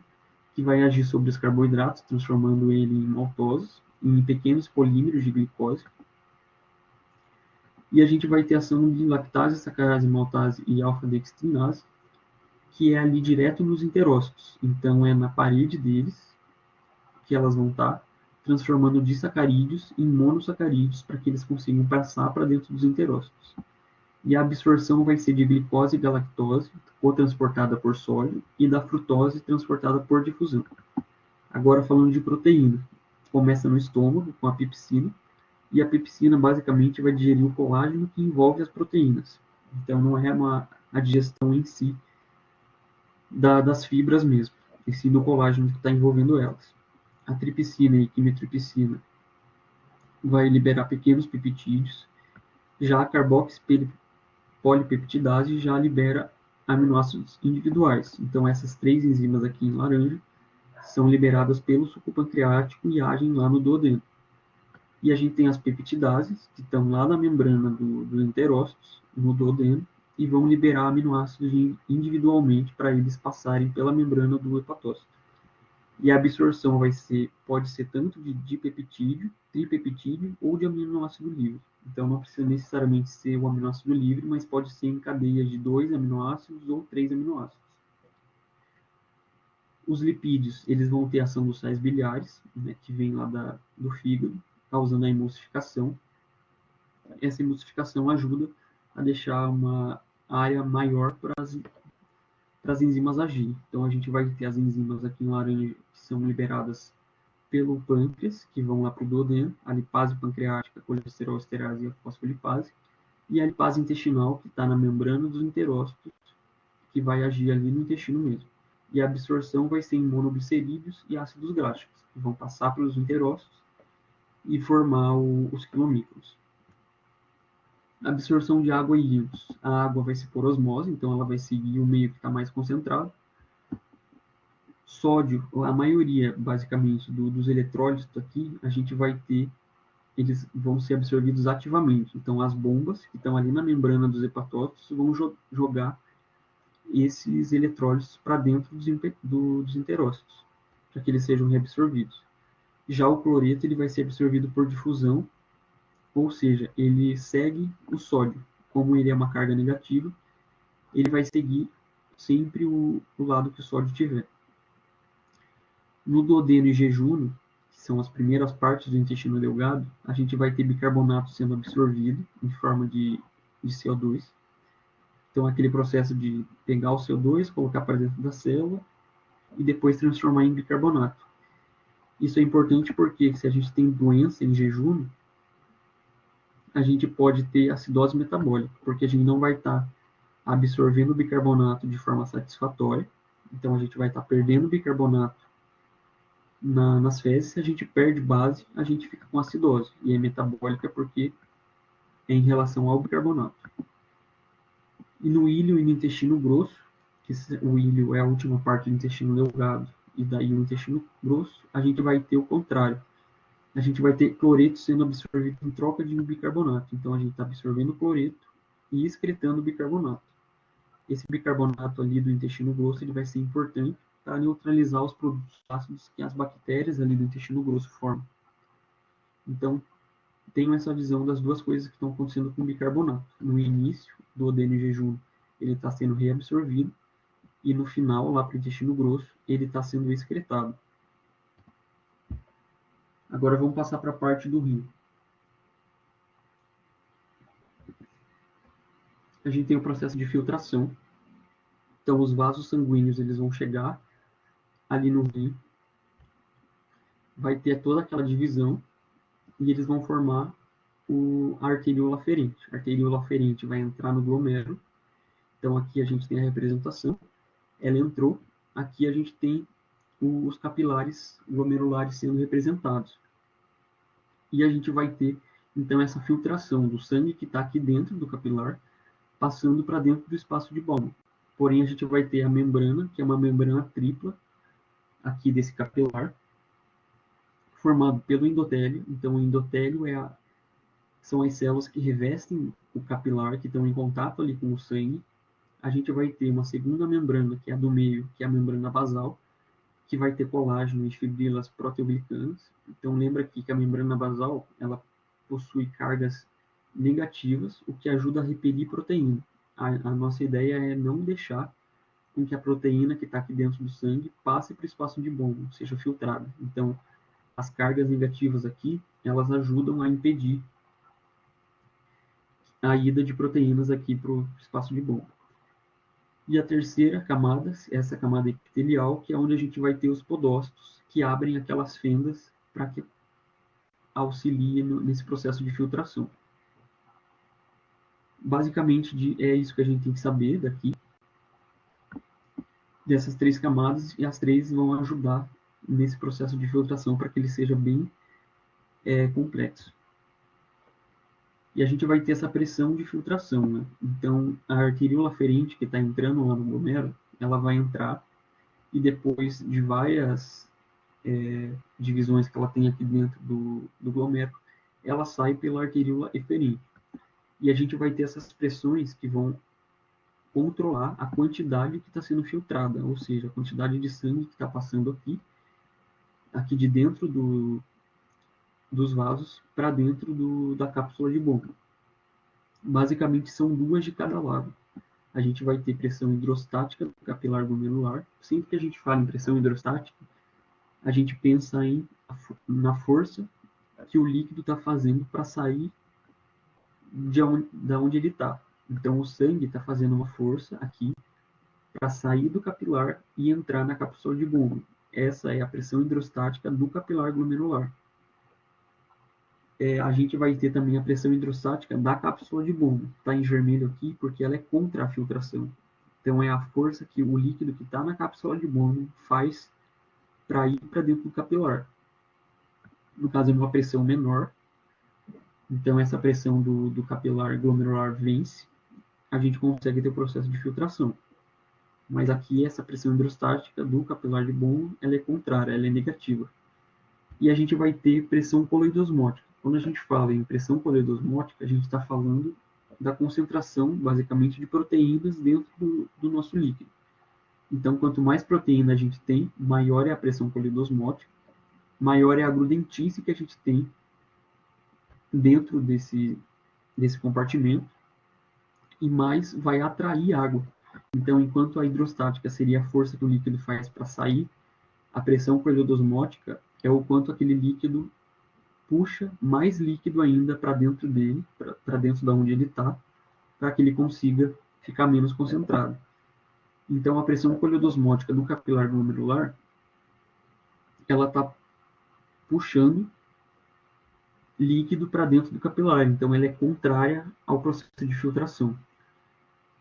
que vai agir sobre os carboidratos, transformando ele em maltose, em pequenos polímeros de glicose. E a gente vai ter a ação de lactase, sacarase, maltase e alfa-dextrinase, que é ali direto nos enterócitos. Então, é na parede deles que elas vão estar transformando disacarídeos em monossacarídeos para que eles consigam passar para dentro dos enterócitos. E a absorção vai ser de glicose e galactose, cotransportada por sódio, e da frutose, transportada por difusão. Agora, falando de proteína, começa no estômago, com a pepsina, e a pepsina basicamente vai digerir o colágeno que envolve as proteínas. Então, não é a digestão em si das fibras mesmo, e sim do colágeno que está envolvendo elas. A tripsina e quimitripsina vai liberar pequenos peptídeos, já a carboxypolipeptidase já libera aminoácidos individuais. Então, essas três enzimas aqui em laranja são liberadas pelo suco pancreático e agem lá no duodeno. E a gente tem as peptidases, que estão lá na membrana dos enterócitos, no duodeno, e vão liberar aminoácidos individualmente para eles passarem pela membrana do hepatócito. E a absorção pode ser tanto de dipeptídeo, tripeptídeo ou de aminoácido livre. Então não precisa necessariamente ser o aminoácido livre, mas pode ser em cadeias de 2 aminoácidos ou 3 aminoácidos. Os lipídios, eles vão ter ação dos sais biliares, né, que vem lá do fígado, causando a emulsificação. Essa emulsificação ajuda a deixar uma área maior para as enzimas agirem. Então, a gente vai ter as enzimas aqui em laranja que são liberadas pelo pâncreas, que vão lá para o duodeno, a lipase pancreática, a colesterol esterase e a fosfolipase, e a lipase intestinal, que está na membrana dos enterócitos, que vai agir ali no intestino mesmo. e a absorção vai ser em monoglicerídeos e ácidos gráficos, que vão passar pelos enterócitos e formar os quilomicrons. Absorção de água e íons. A água vai ser por osmose, então ela vai seguir o meio que está mais concentrado. Sódio, a maioria, basicamente, dos eletrólitos aqui, a gente vai ter, eles vão ser absorvidos ativamente. Então, as bombas que estão ali na membrana dos hepatócitos vão jogar esses eletrólitos para dentro dos enterócitos, para que eles sejam reabsorvidos. Já o cloreto ele vai ser absorvido por difusão, ou seja, ele segue o sódio. Como ele é uma carga negativa, ele vai seguir sempre o lado que o sódio tiver. No duodeno e jejúnio, que são as primeiras partes do intestino delgado, a gente vai ter bicarbonato sendo absorvido em forma de CO2. Então, aquele processo de pegar o CO2, colocar para dentro da célula e depois transformar em bicarbonato. Isso é importante porque se a gente tem doença em jejum, a gente pode ter acidose metabólica, porque a gente não vai estar absorvendo o bicarbonato de forma satisfatória. Então, a gente vai estar perdendo bicarbonato nas fezes. Se a gente perde base, a gente fica com acidose. E é metabólica porque é em relação ao bicarbonato. E no íleo e no intestino grosso, que o íleo é a última parte do intestino delgado, e daí o intestino grosso, a gente vai ter o contrário. A gente vai ter cloreto sendo absorvido em troca de um bicarbonato. Então, a gente está absorvendo cloreto e excretando bicarbonato. Esse bicarbonato ali do intestino grosso ele vai ser importante para neutralizar os produtos ácidos que as bactérias ali do intestino grosso formam. Então, tenho essa visão das duas coisas que estão acontecendo com o bicarbonato. No início do duodeno e jejum, ele está sendo reabsorvido, e no final, lá para o intestino grosso, ele está sendo excretado. Agora vamos passar para a parte do rim. A gente tem o processo de filtração. Então, os vasos sanguíneos eles vão chegar ali no rim, vai ter toda aquela divisão, e eles vão formar a arteríola aferente. A arteríola aferente vai entrar no glomérulo. Então, aqui a gente tem a representação. Ela entrou. Aqui a gente tem os capilares glomerulares sendo representados. E a gente vai ter, então, essa filtração do sangue que está aqui dentro do capilar, passando para dentro do espaço de Bowman. Porém, a gente vai ter a membrana, que é uma membrana tripla, aqui desse capilar, formado pelo endotélio. Então, o endotélio são as células que revestem o capilar, que estão em contato ali com o sangue. A gente vai ter uma segunda membrana, que é a do meio, que é a membrana basal, que vai ter colágeno e fibrilas proteoglicanas. Então, lembra aqui que a membrana basal, ela possui cargas negativas, o que ajuda a repelir proteína. A nossa ideia é não deixar com que a proteína que está aqui dentro do sangue passe para o espaço de Bowman, seja filtrada. Então, as cargas negativas aqui, elas ajudam a impedir a ida de proteínas aqui para o espaço de Bowman. E a terceira camada, essa camada epitelial, que é onde a gente vai ter os podócitos, que abrem aquelas fendas para que auxiliem nesse processo de filtração. Basicamente, é isso que a gente tem que saber daqui, dessas três camadas, e as três vão ajudar nesse processo de filtração para que ele seja bem complexo. E a gente vai ter essa pressão de filtração, né? Então, a arteríola aferente que está entrando lá no glomérulo, ela vai entrar e depois de várias divisões que ela tem aqui dentro do glomérulo, ela sai pela arteríola eferente. E a gente vai ter essas pressões que vão controlar a quantidade que está sendo filtrada, ou seja, a quantidade de sangue que está passando aqui de dentro dos vasos para dentro da cápsula de Bowman. Basicamente são duas de cada lado. A gente vai ter pressão hidrostática do capilar glomerular. Sempre que a gente fala em pressão hidrostática, a gente pensa na força que o líquido está fazendo para sair da onde ele está. Então, o sangue está fazendo uma força aqui para sair do capilar e entrar na cápsula de Bowman. Essa é a pressão hidrostática do capilar glomerular. A gente vai ter também a pressão hidrostática da cápsula de Bowman. Está em vermelho aqui porque ela é contra a filtração. Então, é a força que o líquido que está na cápsula de Bowman faz para ir para dentro do capilar. No caso, é uma pressão menor. Então, essa pressão do capilar glomerular vence, a gente consegue ter o processo de filtração. Mas aqui, essa pressão hidrostática do capilar de Bowman, ela é contrária, ela é negativa. E a gente vai ter pressão coloidosmótica. Quando a gente fala em pressão coloidosmótica, a gente está falando da concentração, basicamente, de proteínas dentro do nosso líquido. Então, quanto mais proteína a gente tem, maior é a pressão coloidosmótica, maior é a agrudentice que a gente tem dentro desse compartimento e mais vai atrair água. Então, enquanto a hidrostática seria a força que o líquido faz para sair, a pressão coloidosmótica é o quanto aquele líquido puxa mais líquido ainda para dentro dele, para dentro da onde ele está, para que ele consiga ficar menos concentrado. Então, a pressão coloidosmótica do capilar glomerular, ela está puxando líquido para dentro do capilar, então ela é contrária ao processo de filtração.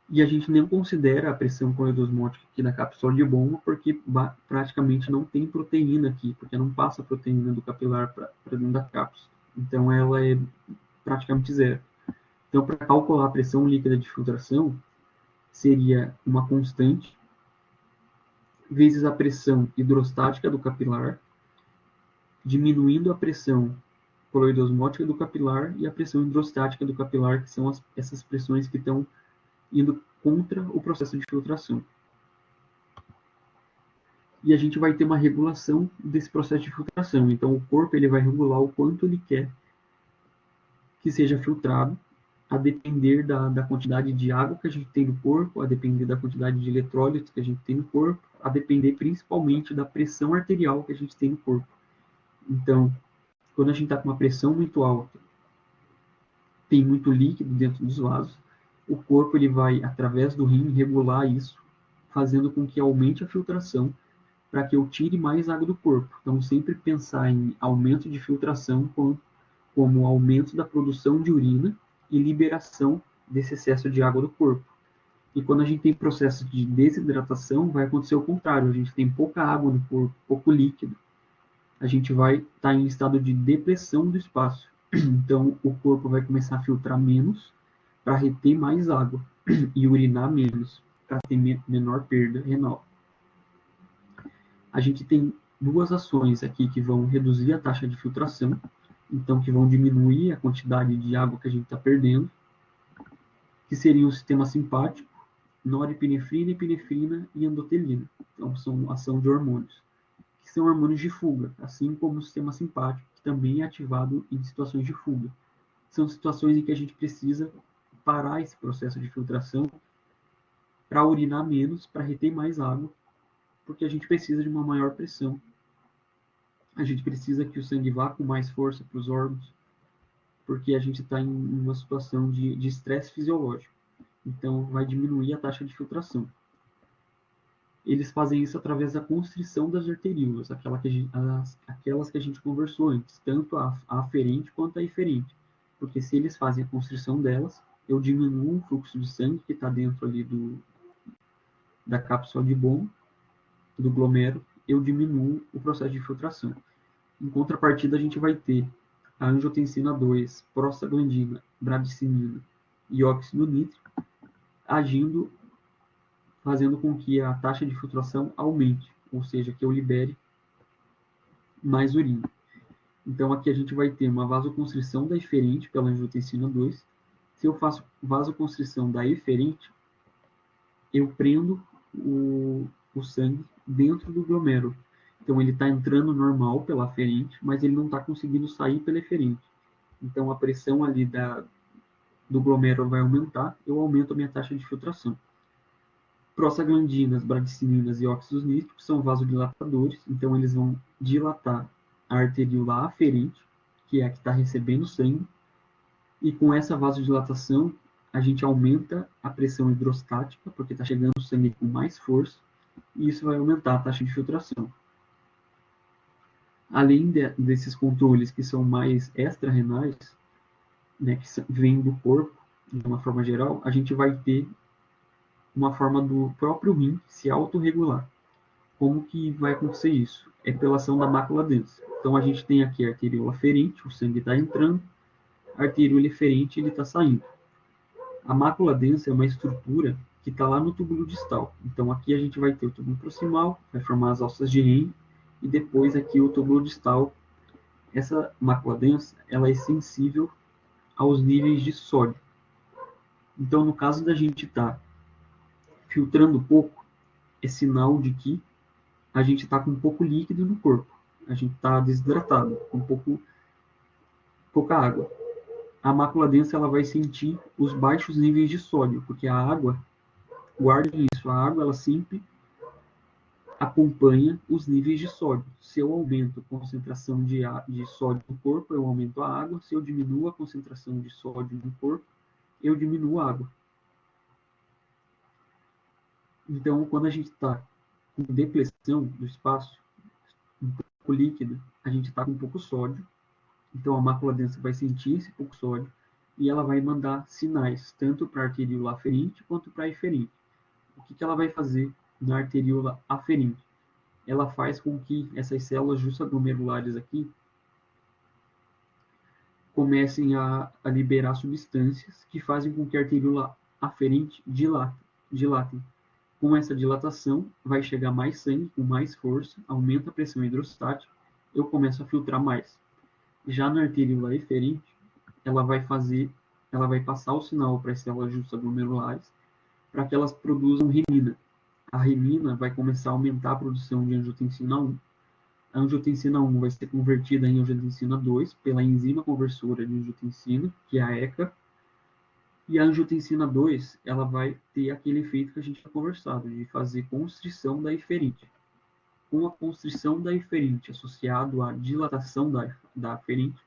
E a gente nem considera a pressão coloidosmótica aqui da cápsula de Bowman, porque praticamente não tem proteína aqui, porque não passa proteína do capilar para dentro da cápsula. Então ela é praticamente zero. Então, para calcular a pressão líquida de filtração, seria uma constante vezes a pressão hidrostática do capilar, diminuindo a pressão coloidosmótica do capilar e a pressão hidrostática do capilar, que são essas pressões que estão indo contra o processo de filtração. E a gente vai ter uma regulação desse processo de filtração. Então, o corpo ele vai regular o quanto ele quer que seja filtrado, a depender da quantidade de água que a gente tem no corpo, a depender da quantidade de eletrólitos que a gente tem no corpo, a depender principalmente da pressão arterial que a gente tem no corpo. Então, quando a gente está com uma pressão muito alta, tem muito líquido dentro dos vasos, o corpo ele vai, através do rim, regular isso, fazendo com que aumente a filtração para que eu tire mais água do corpo. Então, sempre pensar em aumento de filtração como aumento da produção de urina e liberação desse excesso de água do corpo. E quando a gente tem processo de desidratação, vai acontecer o contrário. A gente tem pouca água no corpo, pouco líquido. A gente vai estar em estado de depressão do espaço. Então, o corpo vai começar a filtrar menos para reter mais água e urinar menos para ter menor perda renal. A gente tem duas ações aqui que vão reduzir a taxa de filtração, então que vão diminuir a quantidade de água que a gente está perdendo, que seria o sistema simpático, norepinefrina, epinefrina e endotelina. Então, são ação de hormônios, que são hormônios de fuga, assim como o sistema simpático, que também é ativado em situações de fuga. São situações em que a gente precisa parar esse processo de filtração para urinar menos, para reter mais água, porque a gente precisa de uma maior pressão. A gente precisa que o sangue vá com mais força para os órgãos, porque a gente está em uma situação de estresse fisiológico. Então, vai diminuir a taxa de filtração. Eles fazem isso através da constrição das arteríolas, aquelas que a gente conversou antes, tanto a aferente quanto a eferente. Porque se eles fazem a constrição delas, eu diminuo o fluxo de sangue que está dentro ali da cápsula de Bowman, do glomero, eu diminuo o processo de filtração. Em contrapartida, a gente vai ter a angiotensina 2, prostaglandina, bradicinina e óxido nítrico agindo, fazendo com que a taxa de filtração aumente, ou seja, que eu libere mais urina. Então, aqui a gente vai ter uma vasoconstrição da eferente pela angiotensina 2. Se eu faço vasoconstrição da eferente, eu prendo o sangue dentro do glomérulo. Então, ele está entrando normal pela aferente, mas ele não está conseguindo sair pela eferente. Então, a pressão ali do glomérulo vai aumentar, eu aumento a minha taxa de filtração. Prostaglandinas, bradicininas e óxidos nítricos são vasodilatadores, então eles vão dilatar a arteríola aferente, que é a que está recebendo sangue, e com essa vasodilatação a gente aumenta a pressão hidrostática, porque está chegando sangue com mais força, e isso vai aumentar a taxa de filtração. Além desses controles que são mais extra-renais, né, que vêm do corpo, de uma forma geral, a gente vai ter uma forma do próprio rim se autorregular. Como que vai acontecer isso? É pela ação da mácula densa. Então, a gente tem aqui a arteríola aferente, o sangue está entrando, a arteríola eferente ele está saindo. A mácula densa é uma estrutura que está lá no túbulo distal. Então, aqui a gente vai ter o túbulo proximal, vai formar as alças de Henle, e depois aqui o túbulo distal. Essa mácula densa ela é sensível aos níveis de sódio. Então, no caso da gente estar filtrando pouco, é sinal de que a gente está com pouco líquido no corpo. A gente está desidratado, com pouca água. A mácula densa ela vai sentir os baixos níveis de sódio, porque a água, guarde isso, a água ela sempre acompanha os níveis de sódio. Se eu aumento a concentração de sódio no corpo, eu aumento a água. Se eu diminuo a concentração de sódio no corpo, eu diminuo a água. Então, quando a gente está com depressão do espaço, um pouco líquido, a gente está com pouco sódio. Então, a mácula densa vai sentir esse pouco sódio e ela vai mandar sinais, tanto para a arteríola aferente quanto para a eferente. O que ela vai fazer na arteríola aferente? Ela faz com que essas células justaglomerulares aqui comecem a liberar substâncias que fazem com que a arteríola aferente dilatem. Com essa dilatação, vai chegar mais sangue com mais força, aumenta a pressão hidrostática, eu começo a filtrar mais. Já na arteríola eferente, ela vai passar o sinal para as células justaglomerulares para que elas produzam renina. A renina vai começar a aumentar a produção de angiotensina 1. A angiotensina 1 vai ser convertida em angiotensina 2 pela enzima conversora de angiotensina, que é a ECA. E a angiotensina 2 ela vai ter aquele efeito que a gente já conversado, de fazer constrição da eferente. Com a constrição da eferente associado à dilatação da aferente,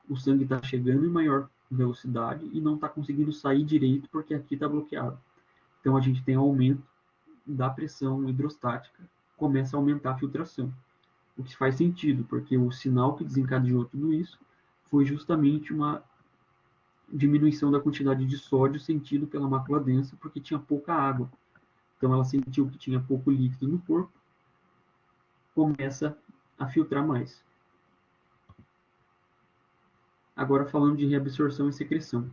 o sangue está chegando em maior velocidade e não está conseguindo sair direito porque aqui está bloqueado. Então a gente tem aumento da pressão hidrostática, começa a aumentar a filtração. O que faz sentido, porque o sinal que desencadeou tudo isso foi justamente uma diminuição da quantidade de sódio sentido pela mácula densa, porque tinha pouca água. Então ela sentiu que tinha pouco líquido no corpo, começa a filtrar mais. Agora falando de reabsorção e secreção.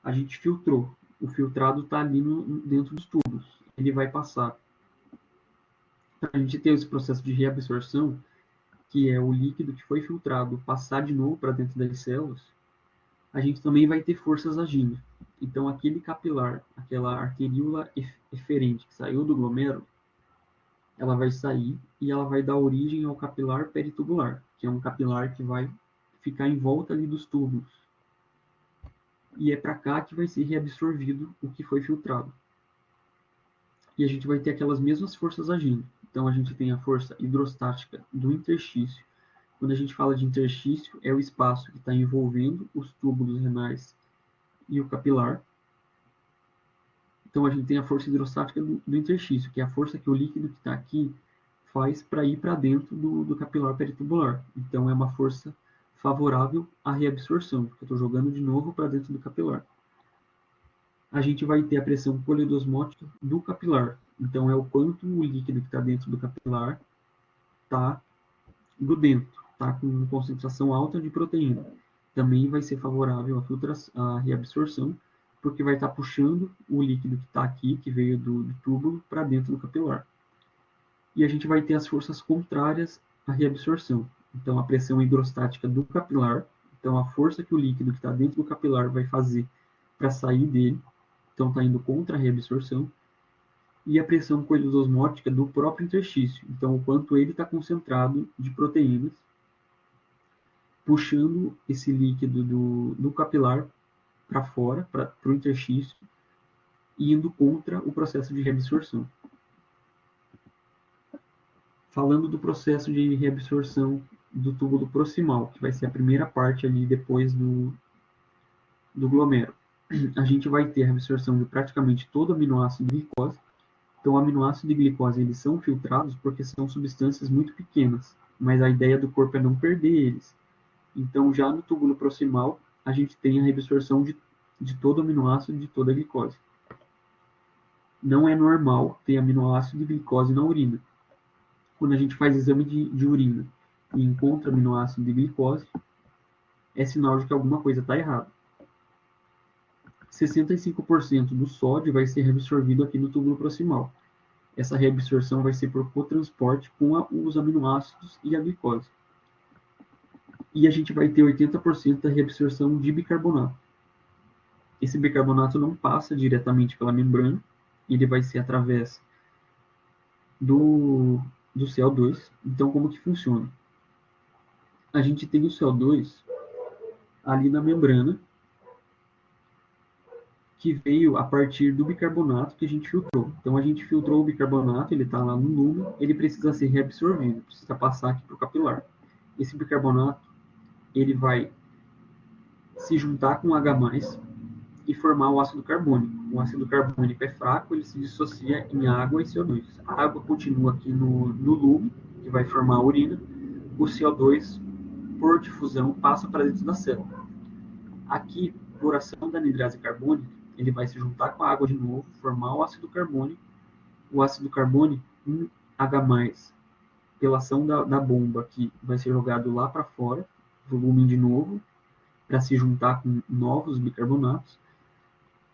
A gente filtrou. O filtrado está ali dentro dos tubos. Ele vai passar. A gente tem esse processo de reabsorção, que é o líquido que foi filtrado passar de novo para dentro das células. A gente também vai ter forças agindo. Então, aquele capilar, aquela arteríola eferente que saiu do glomero, ela vai sair e ela vai dar origem ao capilar peritubular, que é um capilar que vai ficar em volta ali dos túbulos. E é para cá que vai ser reabsorvido o que foi filtrado. E a gente vai ter aquelas mesmas forças agindo. Então, a gente tem a força hidrostática do interstício. Quando a gente fala de interstício, é o espaço que está envolvendo os túbulos renais e o capilar. Então, a gente tem a força hidrostática do interstício, que é a força que o líquido que está aqui faz para ir para dentro do capilar peritubular. Então, é uma força favorável à reabsorção, porque eu estou jogando de novo para dentro do capilar. A gente vai ter a pressão poliosmótica do capilar. Então, é o quanto o líquido que está dentro do capilar está grudento, está com concentração alta de proteína. Também vai ser favorável à reabsorção, porque vai estar puxando o líquido que está aqui, que veio do túbulo, para dentro do capilar. E a gente vai ter as forças contrárias à reabsorção. Então, a pressão hidrostática do capilar, então a força que o líquido que está dentro do capilar vai fazer para sair dele, então está indo contra a reabsorção, e a pressão coilosmótica do próprio interstício, então o quanto ele está concentrado de proteínas, puxando esse líquido do capilar para fora, para o interstício, e indo contra o processo de reabsorção. Falando do processo de reabsorção do túbulo proximal, que vai ser a primeira parte ali depois do glomero. A gente vai ter a absorção de praticamente todo o aminoácido de glicose. Então, o aminoácido de glicose eles são filtrados porque são substâncias muito pequenas, mas a ideia do corpo é não perder eles. Então, já no túbulo proximal, a gente tem a reabsorção de todo o aminoácido de toda a glicose. não é normal ter aminoácido e glicose na urina. Quando a gente faz exame de urina e encontra aminoácido e glicose, é sinal de que alguma coisa está errada. 65% do sódio vai ser reabsorvido aqui no túbulo proximal. Essa reabsorção vai ser por cotransporte com os aminoácidos e a glicose. E a gente vai ter 80% da reabsorção de bicarbonato. Esse bicarbonato não passa diretamente pela membrana, ele vai ser através do CO2. Então, como que funciona? A gente tem o CO2 ali na membrana, que veio a partir do bicarbonato que a gente filtrou. Então, a gente filtrou o bicarbonato, ele está lá no lume, ele precisa ser reabsorvido, precisa passar aqui para o capilar. Esse bicarbonato, ele vai se juntar com H+, e formar o ácido carbônico. O ácido carbônico é fraco, ele se dissocia em água e CO2. A água continua aqui no lume, que vai formar a urina. O CO2, por difusão, passa para dentro da célula. Aqui, por ação da anidrase carbônica, ele vai se juntar com a água de novo, formar o ácido carbônico. O ácido carbônico, um H+, pela ação da bomba aqui, vai ser jogado lá para fora, volume de novo, para se juntar com novos bicarbonatos.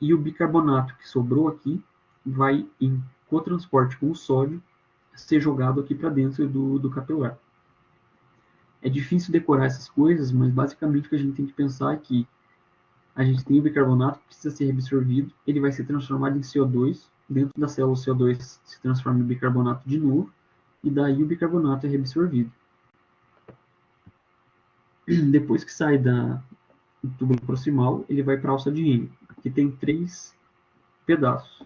E o bicarbonato que sobrou aqui vai, em cotransporte com o sódio, ser jogado aqui para dentro do capilar. É difícil decorar essas coisas, mas basicamente o que a gente tem que pensar é que a gente tem o bicarbonato que precisa ser reabsorvido, ele vai ser transformado em CO2, dentro da célula o CO2 se transforma em bicarbonato de novo, e daí o bicarbonato é reabsorvido. Depois que sai do túbulo proximal, ele vai para a alça de Henle, que tem 3 pedaços.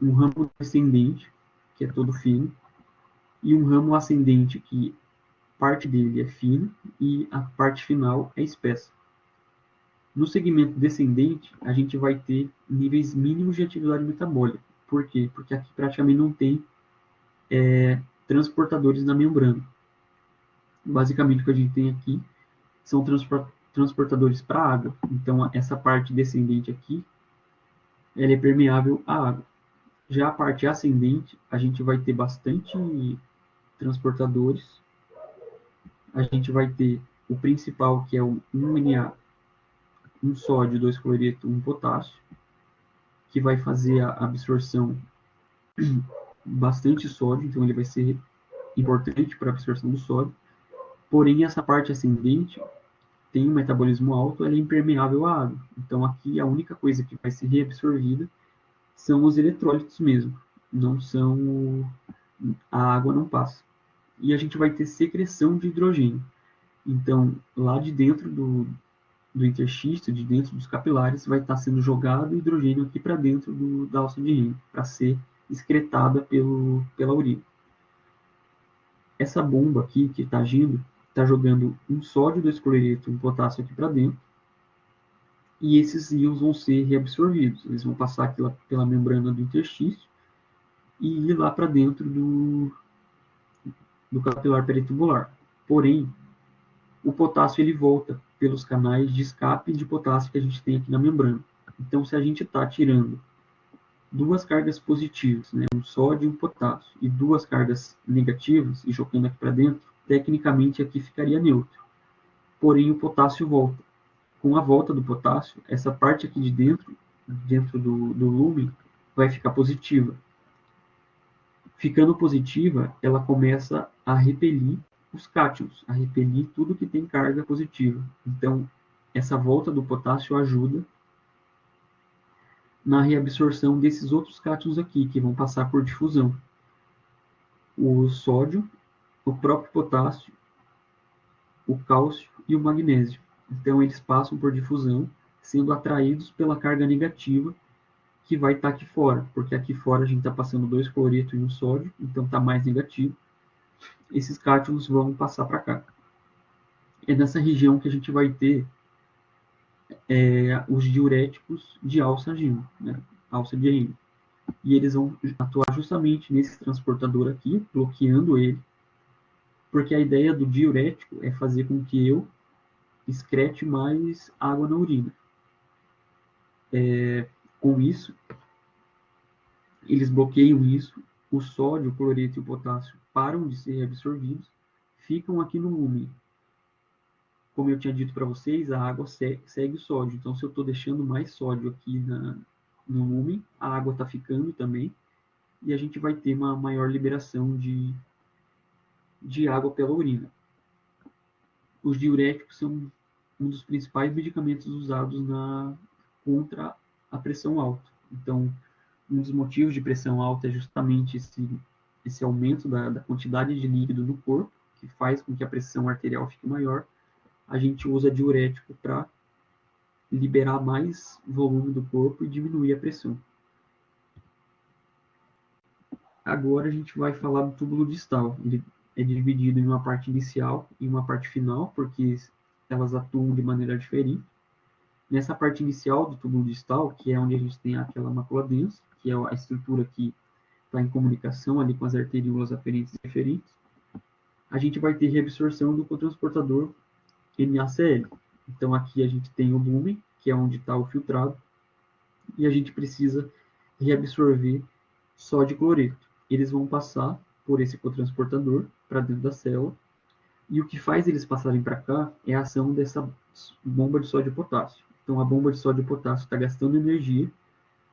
Um ramo descendente, que é todo fino, e um ramo ascendente, que parte dele é fina e a parte final é espessa. No segmento descendente, a gente vai ter níveis mínimos de atividade metabólica. Por quê? Porque aqui praticamente não tem transportadores na membrana. Basicamente, o que a gente tem aqui são transportadores para água. Então, essa parte descendente aqui, ela é permeável à água. Já a parte ascendente, a gente vai ter bastante transportadores. A gente vai ter o principal, que é o 1Na, um sódio, 2 cloreto, 1 potássio, que vai fazer a absorção bastante sódio, então ele vai ser importante para a absorção do sódio. Porém, essa parte ascendente tem um metabolismo alto, ela é impermeável à água. Então, aqui a única coisa que vai ser reabsorvida são os eletrólitos mesmo, não são, a água não passa. E a gente vai ter secreção de hidrogênio. Então, lá de dentro do interstício, de dentro dos capilares, vai estar sendo jogado hidrogênio aqui para dentro da alça de Henle, para ser excretada pela urina. Essa bomba aqui que está agindo, está jogando um sódio, 2 cloreto, um potássio aqui para dentro, e esses íons vão ser reabsorvidos. Eles vão passar aqui pela membrana do interstício e ir lá para dentro do capilar peritubular. Porém, o potássio ele volta pelos canais de escape de potássio que a gente tem aqui na membrana. Então, se a gente está tirando 2 cargas positivas, né, um sódio e um potássio, e 2 cargas negativas, e jogando aqui para dentro, tecnicamente aqui ficaria neutro. Porém, o potássio volta. Com a volta do potássio, essa parte aqui de dentro do lume, vai ficar positiva. Ficando positiva, ela começa a repelir os cátions, a repelir tudo que tem carga positiva. Então, essa volta do potássio ajuda na reabsorção desses outros cátions aqui, que vão passar por difusão. O sódio, o próprio potássio, o cálcio e o magnésio. Então, eles passam por difusão, sendo atraídos pela carga negativa que vai estar aqui fora, porque aqui fora a gente está passando 2 cloreto e um sódio, então está mais negativo. Esses cátions vão passar para cá. É nessa região que a gente vai ter os diuréticos de alça agindo, né? Alça de Henle. E eles vão atuar justamente nesse transportador aqui, bloqueando ele, porque a ideia do diurético é fazer com que eu excrete mais água na urina. Com isso, eles bloqueiam isso, o sódio, o cloreto e o potássio param de ser absorvidos, ficam aqui no lumen. Como eu tinha dito para vocês, a água segue o sódio. Então, se eu estou deixando mais sódio aqui no lumen, a água está ficando também, e a gente vai ter uma maior liberação de água pela urina. Os diuréticos são um dos principais medicamentos usados contra a pressão alta. Então, um dos motivos de pressão alta é justamente esse aumento da quantidade de líquido no corpo, que faz com que a pressão arterial fique maior. A gente usa diurético para liberar mais volume do corpo e diminuir a pressão. Agora a gente vai falar do túbulo distal. Ele é dividido em uma parte inicial e uma parte final, porque elas atuam de maneira diferente. Nessa parte inicial do túbulo distal, que é onde a gente tem aquela mácula densa, que é a estrutura que está em comunicação ali com as arteríolas aferentes e eferentes, a gente vai ter reabsorção do cotransportador NaCl. Então aqui a gente tem o lumen, que é onde está o filtrado, e a gente precisa reabsorver sódio e cloreto. Eles vão passar por esse cotransportador para dentro da célula, e o que faz eles passarem para cá é a ação dessa bomba de sódio e potássio. Então a bomba de sódio e potássio está gastando energia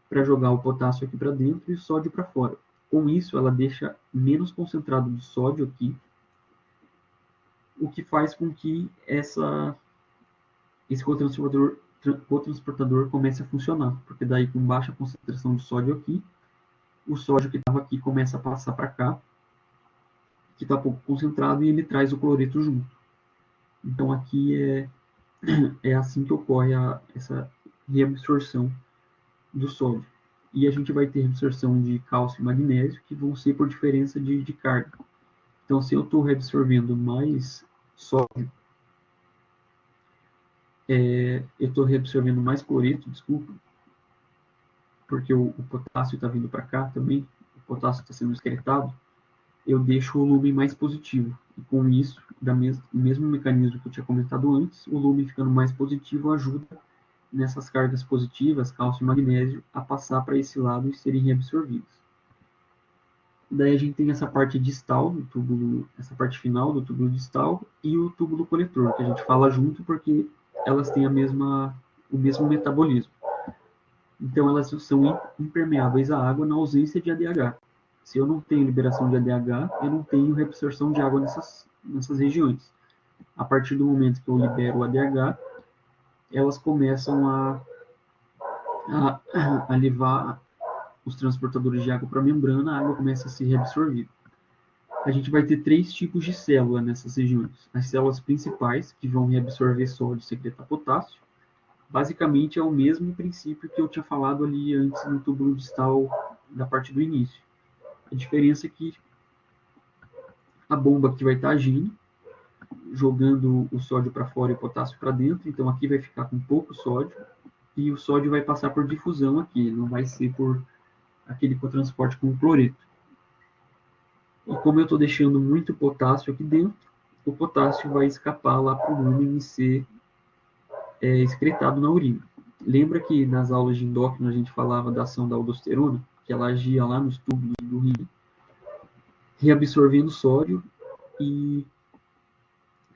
para jogar o potássio aqui para dentro e o sódio para fora. Com isso, ela deixa menos concentrado de sódio aqui, o que faz com que esse cotransportador comece a funcionar, porque daí com baixa concentração de sódio aqui, o sódio que estava aqui começa a passar para cá, que está pouco concentrado, e ele traz o cloreto junto. Então aqui é assim que ocorre essa reabsorção do sódio. E a gente vai ter reabsorção de cálcio e magnésio, que vão ser por diferença de carga. Então, se eu estou reabsorvendo mais sódio, eu estou reabsorvendo mais cloreto, desculpa, porque o potássio está vindo para cá também, o potássio está sendo excretado, eu deixo o lumen mais positivo. E com isso, mesmo mecanismo que eu tinha comentado antes, o lumen ficando mais positivo ajuda nessas cargas positivas, cálcio e magnésio, a passar para esse lado e serem reabsorvidos. Daí a gente tem essa parte distal do túbulo, essa parte final do túbulo distal e o túbulo coletor, que a gente fala junto porque elas têm o mesmo metabolismo. Então elas são impermeáveis à água na ausência de ADH. Se eu não tenho liberação de ADH, eu não tenho reabsorção de água nessas regiões. A partir do momento que eu libero o ADH, elas começam a levar os transportadores de água para a membrana, a água começa a ser reabsorvida. A gente vai ter 3 tipos de célula nessas regiões. As células principais, que vão reabsorver sódio e secretar potássio. Basicamente é o mesmo princípio que eu tinha falado ali antes no túbulo distal da parte do início. A diferença é que a bomba aqui vai estar agindo, jogando o sódio para fora e o potássio para dentro, então aqui vai ficar com pouco sódio, e o sódio vai passar por difusão aqui, não vai ser por aquele cotransporte com o cloreto. E como eu estou deixando muito potássio aqui dentro, o potássio vai escapar lá para o lumen e ser excretado na urina. Lembra que nas aulas de endócrino a gente falava da ação da aldosterona, que ela agia lá nos túbulos do rim, reabsorvendo sódio e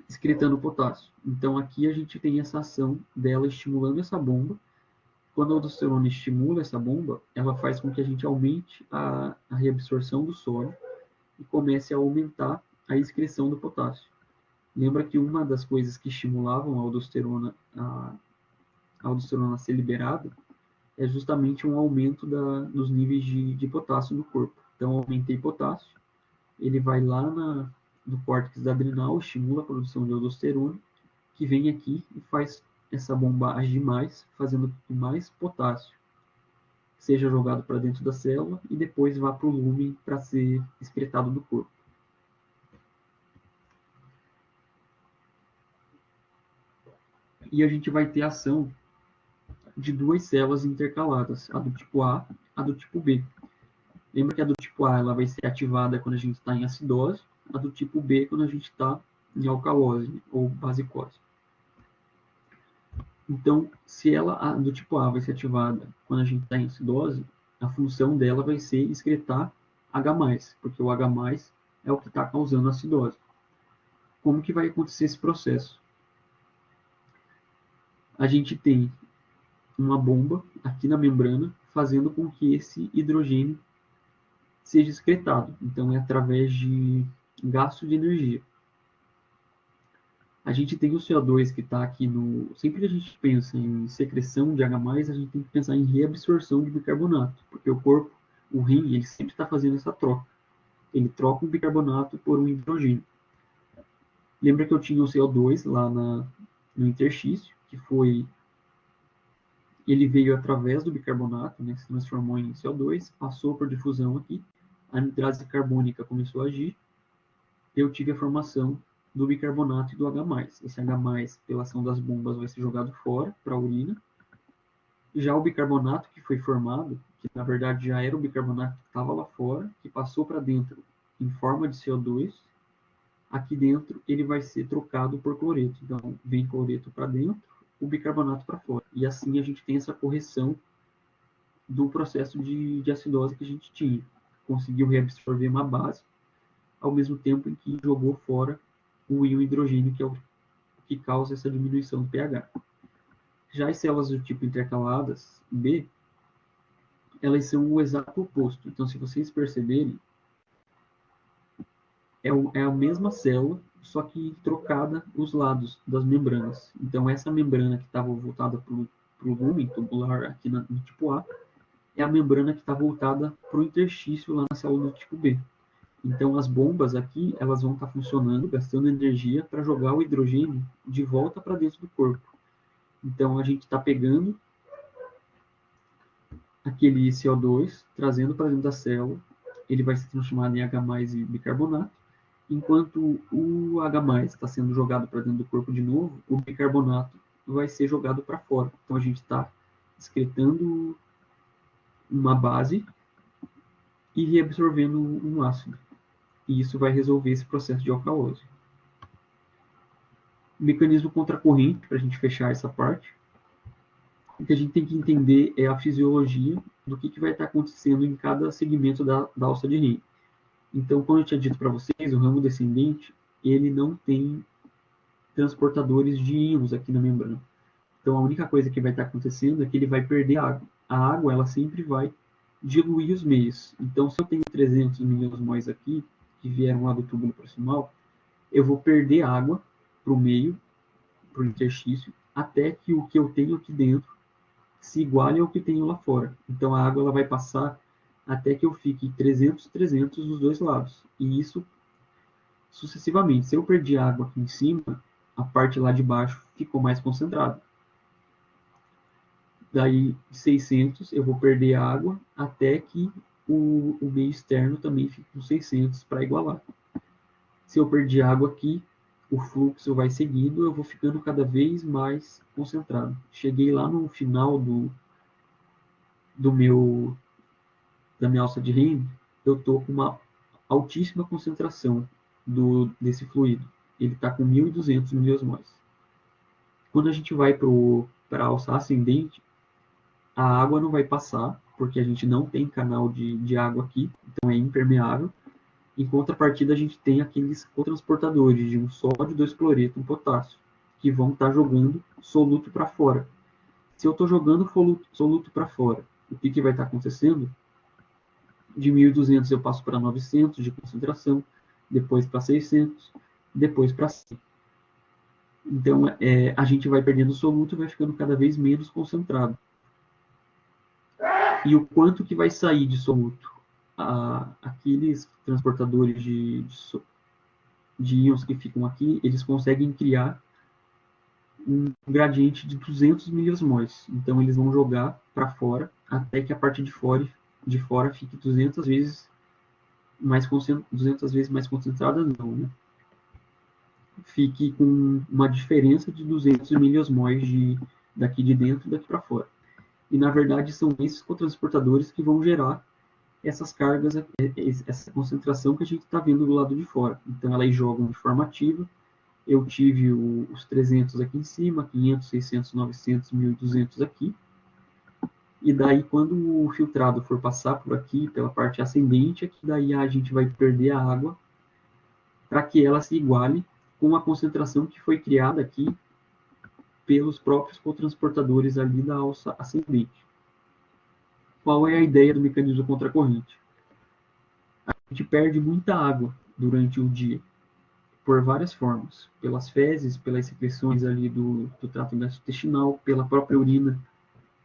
excretando potássio. Então aqui a gente tem essa ação dela estimulando essa bomba. Quando a aldosterona estimula essa bomba, ela faz com que a gente aumente a reabsorção do sódio e comece a aumentar a excreção do potássio. Lembra que uma das coisas que estimulavam a aldosterona a ser liberada é justamente um aumento dos níveis de potássio no corpo. Então, aumentei potássio, ele vai lá no córtex adrenal, estimula a produção de aldosterona, que vem aqui e faz essa bomba agir mais, fazendo que mais potássio seja jogado para dentro da célula e depois vá para o lumen para ser excretado do corpo. E a gente vai ter a ação de 2 células intercaladas, a do tipo A, a do tipo B. Lembra que a do tipo A ela vai ser ativada quando a gente está em acidose, a do tipo B quando a gente está em alcalose ou basicose. Então, se a do tipo A vai ser ativada quando a gente está em acidose, a função dela vai ser excretar H+, porque o H+ é o que está causando a acidose. Como que vai acontecer esse processo? A gente tem uma bomba aqui na membrana fazendo com que esse hidrogênio seja excretado. Então, é através de gasto de energia. A gente tem o CO2 que está aqui no... Sempre que a gente pensa em secreção de H+, a gente tem que pensar em reabsorção de bicarbonato, porque o corpo, o rim, ele sempre está fazendo essa troca. Ele troca um bicarbonato por um hidrogênio. Lembra que eu tinha o CO2 lá no interstício, que foi... Ele veio através do bicarbonato, né, se transformou em CO2, passou por difusão aqui, a anidrase carbônica começou a agir, eu tive a formação do bicarbonato e do H+. Esse H+, pela ação das bombas, vai ser jogado fora para a urina. Já o bicarbonato que foi formado, que na verdade já era o bicarbonato que estava lá fora, que passou para dentro em forma de CO2, aqui dentro ele vai ser trocado por cloreto. Então, vem cloreto para dentro, o bicarbonato para fora. E assim a gente tem essa correção do processo de acidose que a gente tinha. Conseguiu reabsorver uma base, ao mesmo tempo em que jogou fora o íon hidrogênio, que é o que causa essa diminuição do pH. Já as células do tipo intercaladas B, elas são o exato oposto. Então, se vocês perceberem, é a mesma célula, só que trocada os lados das membranas. Então, essa membrana que estava voltada para o lumen tubular aqui no tipo A, é a membrana que está voltada para o interstício lá na célula do tipo B. Então, as bombas aqui, elas vão estar funcionando, gastando energia para jogar o hidrogênio de volta para dentro do corpo. Então, a gente está pegando aquele CO2, trazendo para dentro da célula, ele vai ser transformado em H+ e bicarbonato, enquanto o H+ está sendo jogado para dentro do corpo de novo, o bicarbonato vai ser jogado para fora. Então, a gente está excretando uma base e reabsorvendo um ácido. E isso vai resolver esse processo de alcalose. O mecanismo contracorrente, para a gente fechar essa parte, o que a gente tem que entender é a fisiologia do que vai estar acontecendo em cada segmento da alça de Henle. Então, como eu tinha dito para vocês, o ramo descendente, ele não tem transportadores de íons aqui na membrana. Então, a única coisa que vai estar acontecendo é que ele vai perder água. A água, ela sempre vai diluir os meios. Então, se eu tenho 300 milhões aqui, que vieram lá do túbulo proximal, eu vou perder água para o meio, para o interstício, até que o que eu tenho aqui dentro se iguale ao que tenho lá fora. Então, a água ela vai passar até que eu fique 300 dos dois lados. E isso sucessivamente. Se eu perdi água aqui em cima, a parte lá de baixo ficou mais concentrada. Daí, de 600, eu vou perder água até que o meio externo também fique com 600 para igualar. Se eu perdi água aqui, o fluxo vai seguindo, eu vou ficando cada vez mais concentrado. Cheguei lá no final da minha alça de Henle, eu estou com uma altíssima concentração desse fluido. Ele está com 1.200 miliosmols. Quando a gente vai para a alça ascendente, a água não vai passar, porque a gente não tem canal de água aqui, então é impermeável. Em contrapartida, a gente tem aqueles cotransportadores de um sódio, 2 cloreto, um potássio, que vão estar jogando soluto para fora. Se eu estou jogando soluto para fora, o que vai estar acontecendo? De 1.200 eu passo para 900 de concentração, depois para 600, depois para 100. Então, a gente vai perdendo soluto e vai ficando cada vez menos concentrado. E o quanto que vai sair de soluto? Aqueles transportadores de íons que ficam aqui, eles conseguem criar um gradiente de 200 miliosmols. Então, eles vão jogar para fora até que a parte de fora fique 200 vezes mais concentrada, não, né? Fique com uma diferença de 200 miliosmols daqui de dentro e daqui para fora. E, na verdade, são esses cotransportadores que vão gerar essas cargas, essa concentração que a gente está vendo do lado de fora. Então, elas jogam de forma ativa. Eu tive os 300 aqui em cima, 500, 600, 900, 1.200 aqui. E daí, quando o filtrado for passar por aqui, pela parte ascendente, é que daí a gente vai perder a água para que ela se iguale com a concentração que foi criada aqui pelos próprios cotransportadores ali da alça ascendente. Qual é a ideia do mecanismo contracorrente? A gente perde muita água durante o dia, por várias formas. Pelas fezes, pelas secreções ali do trato gastrointestinal, pela própria urina,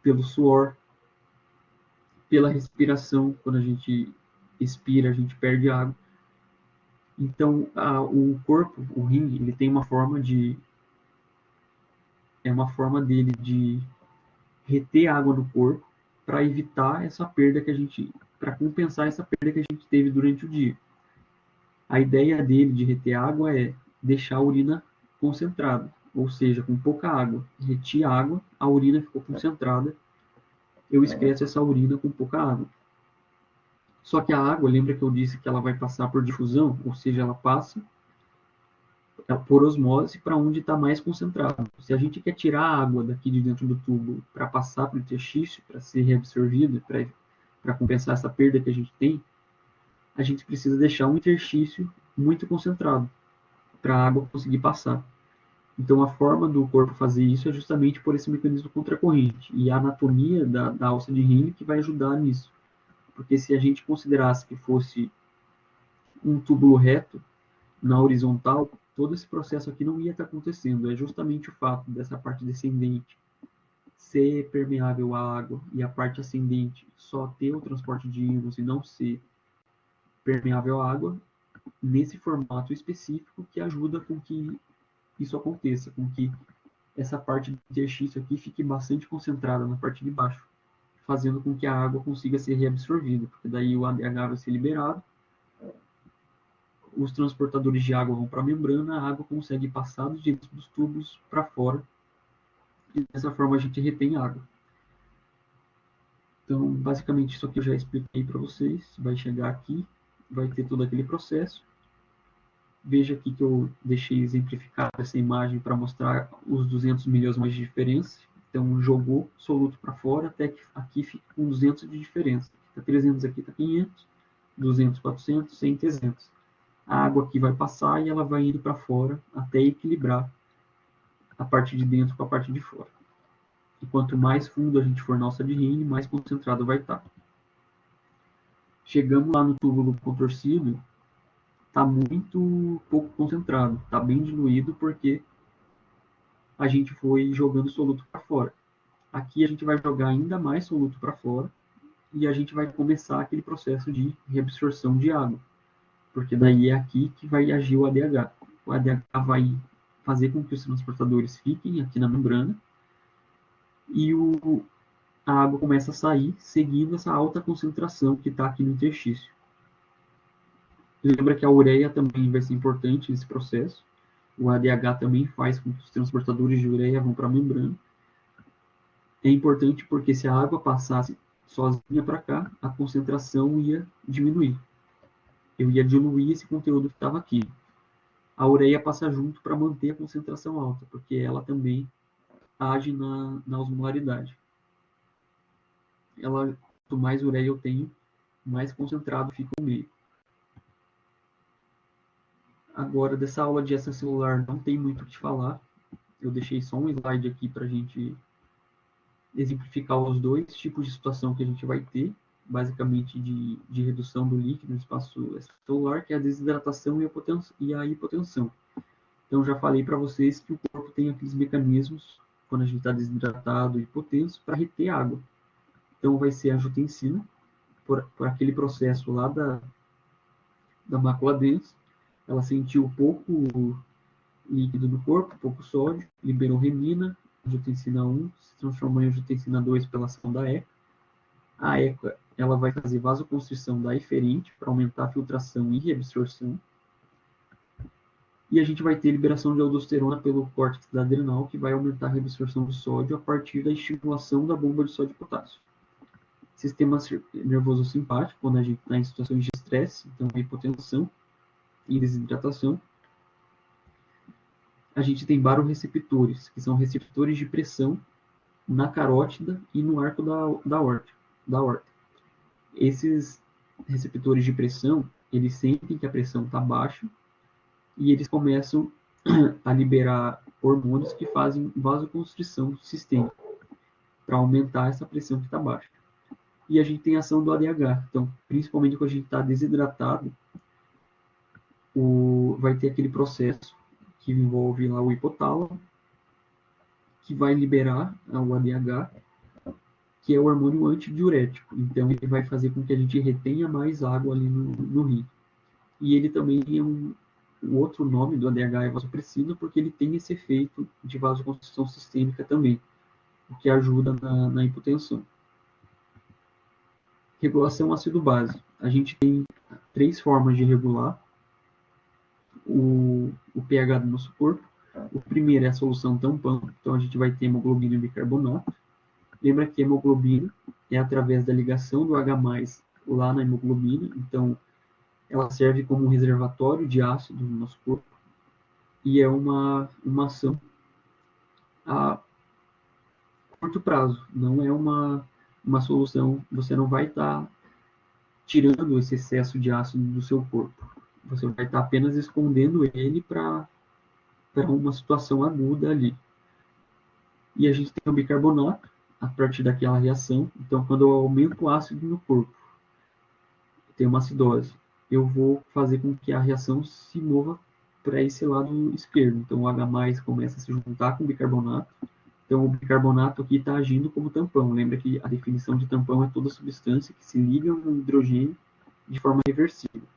pelo suor, pela respiração. Quando a gente expira, a gente perde água. Então, o corpo, o rim, ele tem uma forma de... É uma forma dele de reter água no corpo para evitar essa perda que a gente... Para compensar essa perda que a gente teve durante o dia. A ideia dele de reter água é deixar a urina concentrada, ou seja, com pouca água. Reti água, a urina ficou concentrada, eu expresso essa urina com pouca água. Só que a água, lembra que eu disse que ela vai passar por difusão, ou seja, ela passa por osmose para onde está mais concentrado. Se a gente quer tirar a água daqui de dentro do tubo para passar para o interstício, para ser reabsorvida, para compensar essa perda que a gente precisa deixar um interstício muito concentrado para a água conseguir passar. Então, a forma do corpo fazer isso é justamente por esse mecanismo contracorrente. E a anatomia da alça de Henle que vai ajudar nisso. Porque se a gente considerasse que fosse um túbulo reto, na horizontal, todo esse processo aqui não ia estar acontecendo. É justamente o fato dessa parte descendente ser permeável à água e a parte ascendente só ter o transporte de íons e não ser permeável à água, nesse formato específico que ajuda com que isso aconteça, com que essa parte do interstício aqui fique bastante concentrada na parte de baixo, fazendo com que a água consiga ser reabsorvida, porque daí o ADH vai ser liberado, os transportadores de água vão para a membrana, a água consegue passar dentro dos tubos para fora, e dessa forma a gente retém água. Então, basicamente, isso aqui eu já expliquei para vocês, vai chegar aqui, vai ter todo aquele processo. Veja aqui que eu deixei exemplificada essa imagem para mostrar os 200 miliosmóis de diferença. Então, jogou soluto para fora até que aqui fica com 200 de diferença. Está 300 aqui, está 500, 200, 400, 100, 300. A água aqui vai passar e ela vai indo para fora até equilibrar a parte de dentro com a parte de fora. E quanto mais fundo a gente for na alça de Henle, mais concentrado vai estar. Chegamos lá no túbulo contorcido, está muito pouco concentrado, está bem diluído porque a gente foi jogando soluto para fora. Aqui a gente vai jogar ainda mais soluto para fora e a gente vai começar aquele processo de reabsorção de água, porque daí é aqui que vai agir o ADH. O ADH vai fazer com que os transportadores fiquem aqui na membrana e a água começa a sair seguindo essa alta concentração que está aqui no interstício. Lembra que a ureia também vai ser importante nesse processo. O ADH também faz com que os transportadores de ureia vão para a membrana. É importante porque se a água passasse sozinha para cá, a concentração ia diminuir. Eu ia diluir esse conteúdo que estava aqui. A ureia passa junto para manter a concentração alta, porque ela também age na osmolaridade. Quanto mais ureia eu tenho, mais concentrado fica o meio. Agora, dessa aula de extracelular não tem muito o que falar. Eu deixei só um slide aqui para a gente exemplificar os dois tipos de situação que a gente vai ter, basicamente de redução do líquido no espaço extracelular, que é a desidratação e a hipotensão. Então, já falei para vocês que o corpo tem aqueles mecanismos, quando a gente está desidratado e hipotenso, para reter água. Então, vai ser a angiotensina, por aquele processo lá da mácula densa, ela sentiu pouco líquido no corpo, pouco sódio, liberou renina, angiotensina 1 se transformou em angiotensina 2 pela ação da ECA. A ECA ela vai fazer vasoconstrição da eferente para aumentar a filtração e reabsorção. E a gente vai ter liberação de aldosterona pelo córtex da adrenal, que vai aumentar a reabsorção de sódio a partir da estimulação da bomba de sódio e potássio. Sistema nervoso simpático, quando a gente está em situações de estresse, então hipotensão e desidratação. A gente tem baroreceptores, que são receptores de pressão na carótida e no arco da aorta. Esses receptores de pressão, eles sentem que a pressão está baixa e eles começam a liberar hormônios que fazem vasoconstrição sistêmica para aumentar essa pressão que está baixa. E a gente tem a ação do ADH. Então, principalmente quando a gente está desidratado, vai ter aquele processo que envolve lá o hipotálamo, que vai liberar o ADH, que é o hormônio antidiurético. Então, ele vai fazer com que a gente retenha mais água ali no rim. E ele também é o outro nome do ADH é vasopressina, porque ele tem esse efeito de vasoconstrição sistêmica também, o que ajuda na hipotensão. Regulação ácido-base. A gente tem 3 formas de regular o pH do nosso corpo. O primeiro é a solução tampão, então a gente vai ter hemoglobina e bicarbonato. Lembra que a hemoglobina é através da ligação do H+, lá na hemoglobina, então ela serve como um reservatório de ácido no nosso corpo e é uma ação a curto prazo, não é uma solução, você não vai estar tirando esse excesso de ácido do seu corpo, você vai estar apenas escondendo ele para uma situação aguda ali. E a gente tem o bicarbonato, a partir daquela reação, então quando eu aumento o ácido no corpo, tem uma acidose, eu vou fazer com que a reação se mova para esse lado esquerdo. Então o H+ começa a se juntar com o bicarbonato. Então o bicarbonato aqui está agindo como tampão. Lembra que a definição de tampão é toda substância que se liga no hidrogênio de forma reversível.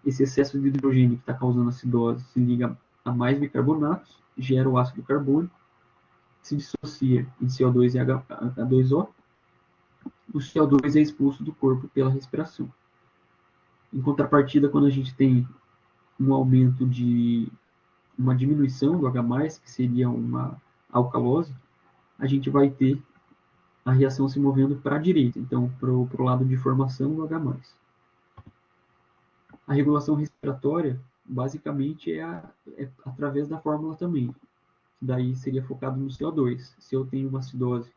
Esse excesso de hidrogênio que está causando acidose se liga a mais bicarbonatos, gera o ácido carbônico, se dissocia em CO2 e H2O. O CO2 é expulso do corpo pela respiração. Em contrapartida, quando a gente tem um aumento uma diminuição do H+, que seria uma alcalose, a gente vai ter a reação se movendo para a direita, então para o lado de formação do H+. A regulação respiratória, basicamente, é através da fórmula também. Daí seria focado no CO2. Se eu tenho uma acidose,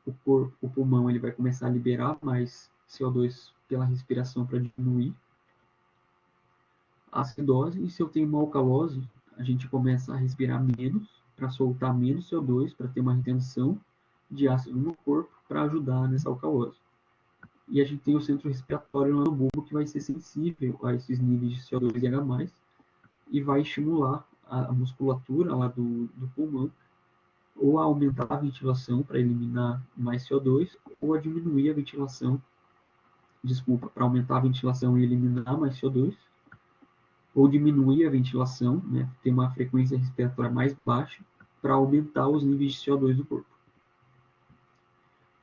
o pulmão ele vai começar a liberar mais CO2 pela respiração para diminuir a acidose, e se eu tenho uma alcalose, a gente começa a respirar menos, para soltar menos CO2, para ter uma retenção de ácido no corpo, para ajudar nessa alcalose. E a gente tem o centro respiratório lá no bulbo, que vai ser sensível a esses níveis de CO2 e H+, e vai estimular a musculatura lá do pulmão, ou a aumentar a ventilação para eliminar mais CO2, ou a diminuir a ventilação, para aumentar a ventilação e eliminar mais CO2, ou diminuir a ventilação, né, ter uma frequência respiratória mais baixa, para aumentar os níveis de CO2 do corpo.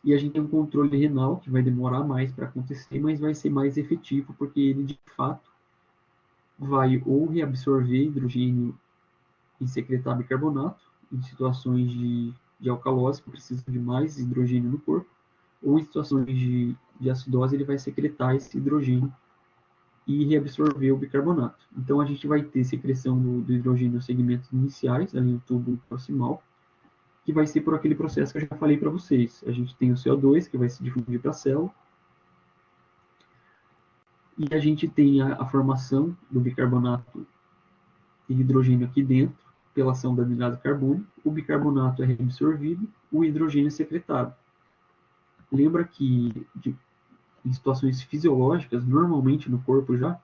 E a gente tem um controle renal, que vai demorar mais para acontecer, mas vai ser mais efetivo, porque ele, de fato, vai ou reabsorver hidrogênio e secretar bicarbonato, em situações de alcalose, que precisa de mais hidrogênio no corpo, ou em situações de acidose, ele vai secretar esse hidrogênio e reabsorver o bicarbonato. Então, a gente vai ter secreção do hidrogênio nos segmentos iniciais, ali no tubo proximal, que vai ser por aquele processo que eu já falei para vocês. A gente tem o CO2, que vai se difundir para a célula, e a gente tem a formação do bicarbonato e hidrogênio aqui dentro, pela ação da anidado carbônico. O bicarbonato é reabsorvido, o hidrogênio é secretado. Lembra que em situações fisiológicas, normalmente no corpo já,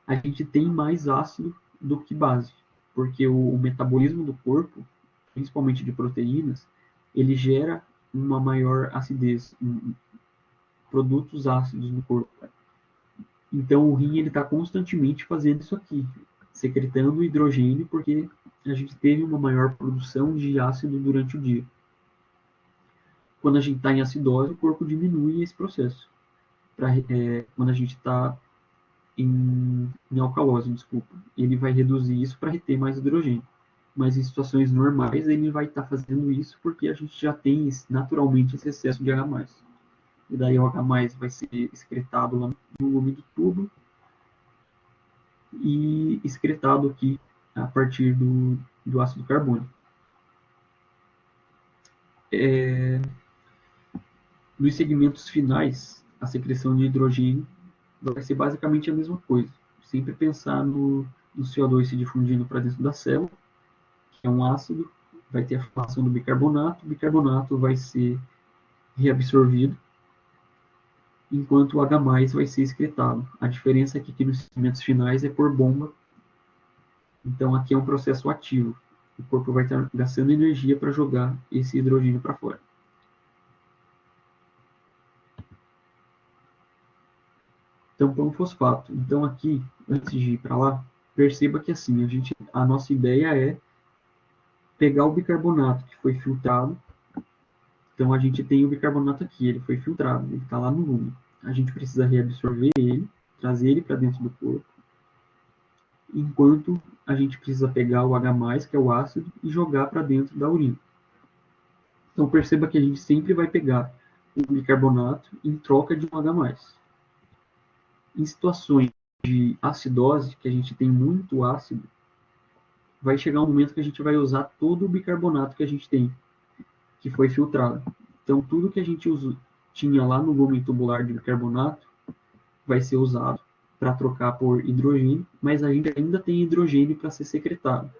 a gente tem mais ácido do que base, porque o metabolismo do corpo, principalmente de proteínas, ele gera uma maior acidez, produtos ácidos no corpo. Então o rim ele está constantemente fazendo isso aqui, secretando hidrogênio, porque a gente teve uma maior produção de ácido durante o dia. Quando a gente está em acidose, o corpo diminui esse processo. Quando a gente está em alcalose, desculpa, ele vai reduzir isso para reter mais hidrogênio. Mas em situações normais, ele vai estar fazendo isso porque a gente já tem naturalmente esse excesso de H+. E daí o H+ vai ser excretado lá no lume do tubo e excretado aqui a partir do ácido carbônico. Nos segmentos finais, a secreção de hidrogênio vai ser basicamente a mesma coisa. Sempre pensar no CO2 se difundindo para dentro da célula, que é um ácido, vai ter a formação do bicarbonato, o bicarbonato vai ser reabsorvido, enquanto o H+, vai ser excretado. A diferença é que aqui nos segmentos finais é por bomba, então aqui é um processo ativo. O corpo vai estar gastando energia para jogar esse hidrogênio para fora. Tampão fosfato. Então aqui, antes de ir para lá, perceba que assim, a nossa ideia é pegar o bicarbonato que foi filtrado. Então a gente tem o bicarbonato aqui, ele foi filtrado, ele está lá no lume. A gente precisa reabsorver ele, trazer ele para dentro do corpo, enquanto a gente precisa pegar o H+, que é o ácido, e jogar para dentro da urina. Então perceba que a gente sempre vai pegar o bicarbonato em troca de um H+. Em situações de acidose, que a gente tem muito ácido, vai chegar um momento que a gente vai usar todo o bicarbonato que a gente tem, que foi filtrado. Então, tudo que a gente tinha lá no lume tubular de bicarbonato vai ser usado para trocar por hidrogênio, mas a gente ainda tem hidrogênio para ser secretado.